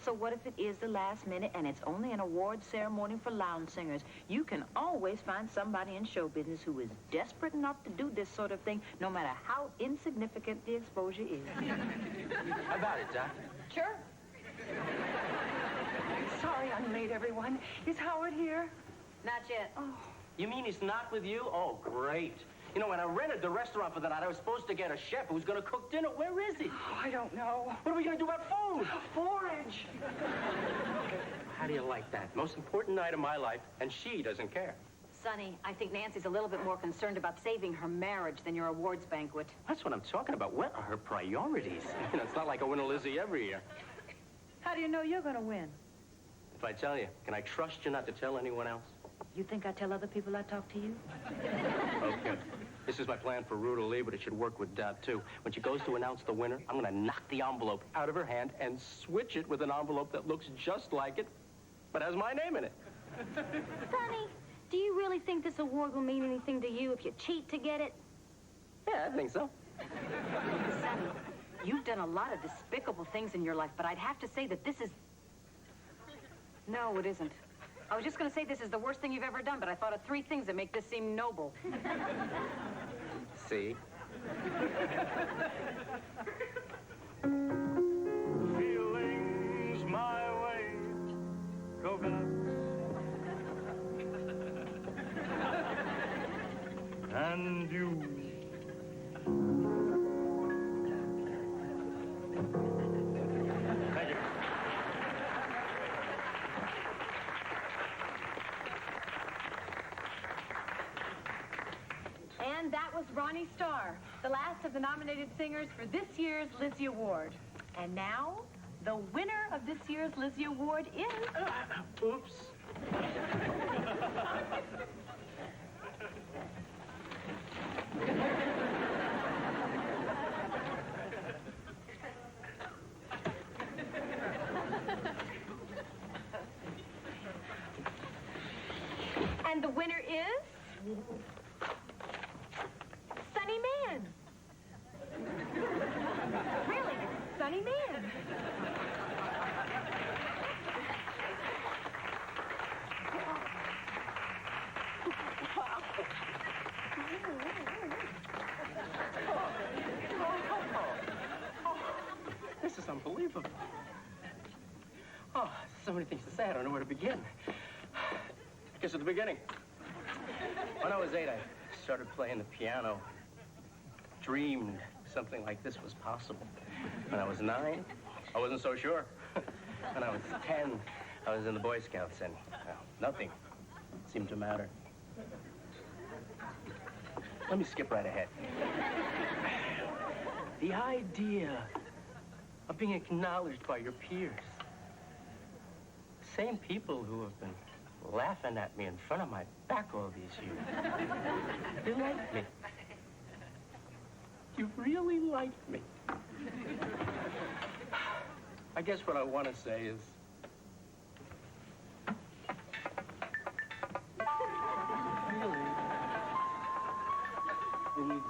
Speaker 4: So what if it is the last minute and it's only an award ceremony for lounge singers? You can always find somebody in show business who is desperate enough to do this sort of thing, no matter how insignificant the exposure is.
Speaker 1: How about it, Doc?
Speaker 8: Sure.
Speaker 6: Sorry I'm late, everyone. Is Howard here?
Speaker 8: Not yet.
Speaker 6: Oh.
Speaker 1: You mean he's not with you? Oh, great. You know, when I rented the restaurant for the night, I was supposed to get a chef who was going to cook dinner. Where is he?
Speaker 6: Oh, I don't know.
Speaker 1: What are we going to do about food?
Speaker 6: Forage.
Speaker 1: How do you like that? Most important night of my life, and she doesn't care.
Speaker 8: Sonny, I think Nancy's a little bit more concerned about saving her marriage than your awards banquet.
Speaker 1: That's what I'm talking about. What are her priorities? You know, it's not like I win a Lizzie every year.
Speaker 4: How do you know you're going to win?
Speaker 1: If I tell you, can I trust you not to tell anyone else?
Speaker 4: You think I tell other people I talk to you?
Speaker 1: Okay. This is my plan for Ruta Lee, but it should work with Dot, too. When she goes to announce the winner, I'm going to knock the envelope out of her hand and switch it with an envelope that looks just like it, but has my name in it.
Speaker 11: Sonny, do you really think this award will mean anything to you if you cheat to get it?
Speaker 1: Yeah, I think so.
Speaker 8: Sonny, you've done a lot of despicable things in your life, but I'd have to say that this is... No, it isn't. I was just going to say this is the worst thing you've ever done, but I thought of 3 things that make this seem noble.
Speaker 1: See?
Speaker 9: Feelings my way, coconuts and you. Thank you.
Speaker 3: And that was Ronnie Starr, the last of the nominated singers for this year's Lizzie Award. And now, the winner of this year's Lizzie Award is...
Speaker 1: Oops.
Speaker 3: And the winner is... Sunny Man. Really, Sunny Man.
Speaker 1: This is unbelievable. Oh, so many things to say. I don't know where to begin. I guess at the beginning. When I was 8, I started playing the piano. Dreamed something like this was possible. When I was 9, I wasn't so sure. When I was 10, I was in the Boy Scouts, and nothing seemed to matter. Let me skip right ahead. The idea of being acknowledged by your peers. Same people who have been laughing at me in front of my back all these years. They like me. You really like me. I guess what I want to say is... Really, in those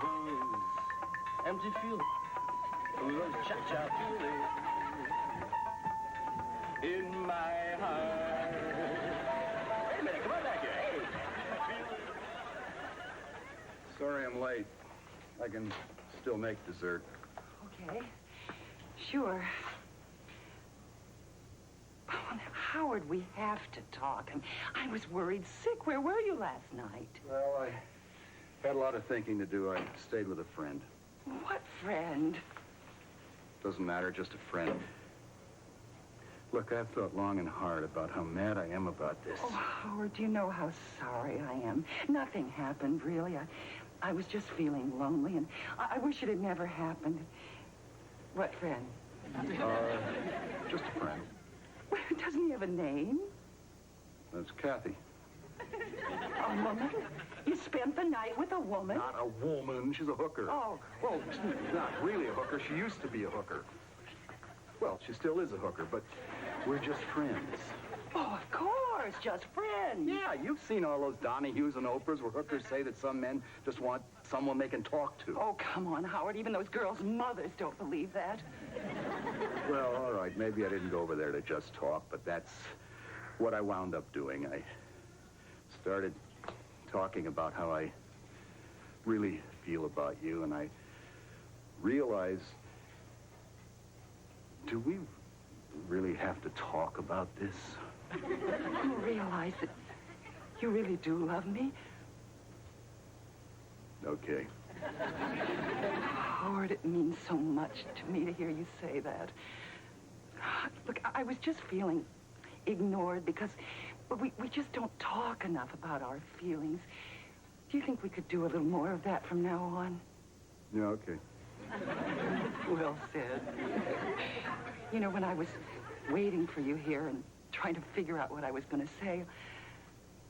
Speaker 1: empty feelings, those cha-cha feelings, in my heart. Wait a minute, come on back here. Hey!
Speaker 7: Sorry I'm late. I can still make dessert.
Speaker 6: Okay. Sure. Oh, Howard, we have to talk. I was worried sick. Where were you last night?
Speaker 7: Well, I had a lot of thinking to do. I stayed with a friend.
Speaker 6: What friend?
Speaker 7: Doesn't matter, just a friend. Look, I've thought long and hard about how mad I am about this.
Speaker 6: Oh, Howard, do you know how sorry I am? Nothing happened, really. I was just feeling lonely, and I wish it had never happened. What friend?
Speaker 7: Just a friend.
Speaker 6: Doesn't he have a name?
Speaker 7: That's Kathy.
Speaker 6: A woman? You spent the night with a woman?
Speaker 7: Not a woman. She's a hooker.
Speaker 6: Oh.
Speaker 7: Well, she's not really a hooker. She used to be a hooker. Well, she still is a hooker, but we're just friends.
Speaker 6: Oh, of course, just friends.
Speaker 7: Yeah, you've seen all those Donahues and Oprahs where hookers say that some men just want someone they can talk to.
Speaker 6: Oh, come on, Howard. Even those girls' mothers don't believe that.
Speaker 7: Well, all right, maybe I didn't go over there to just talk, but that's what I wound up doing. I started talking about how I really feel about you, and I realized, do we really have to talk about this?
Speaker 6: You realize that you really do love me?
Speaker 7: Okay.
Speaker 6: Howard, it means so much to me to hear you say that. Look, I was just feeling ignored because we just don't talk enough about our feelings. Do you think we could do a little more of that from now on?
Speaker 7: Yeah, okay.
Speaker 6: Well said. You know, when I was waiting for you here and trying to figure out what I was going to say,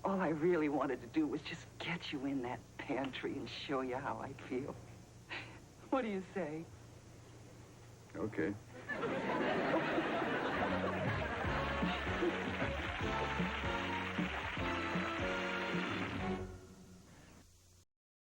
Speaker 6: all I really wanted to do was just get you in that pantry and show you how I feel. What do you say?
Speaker 7: Okay.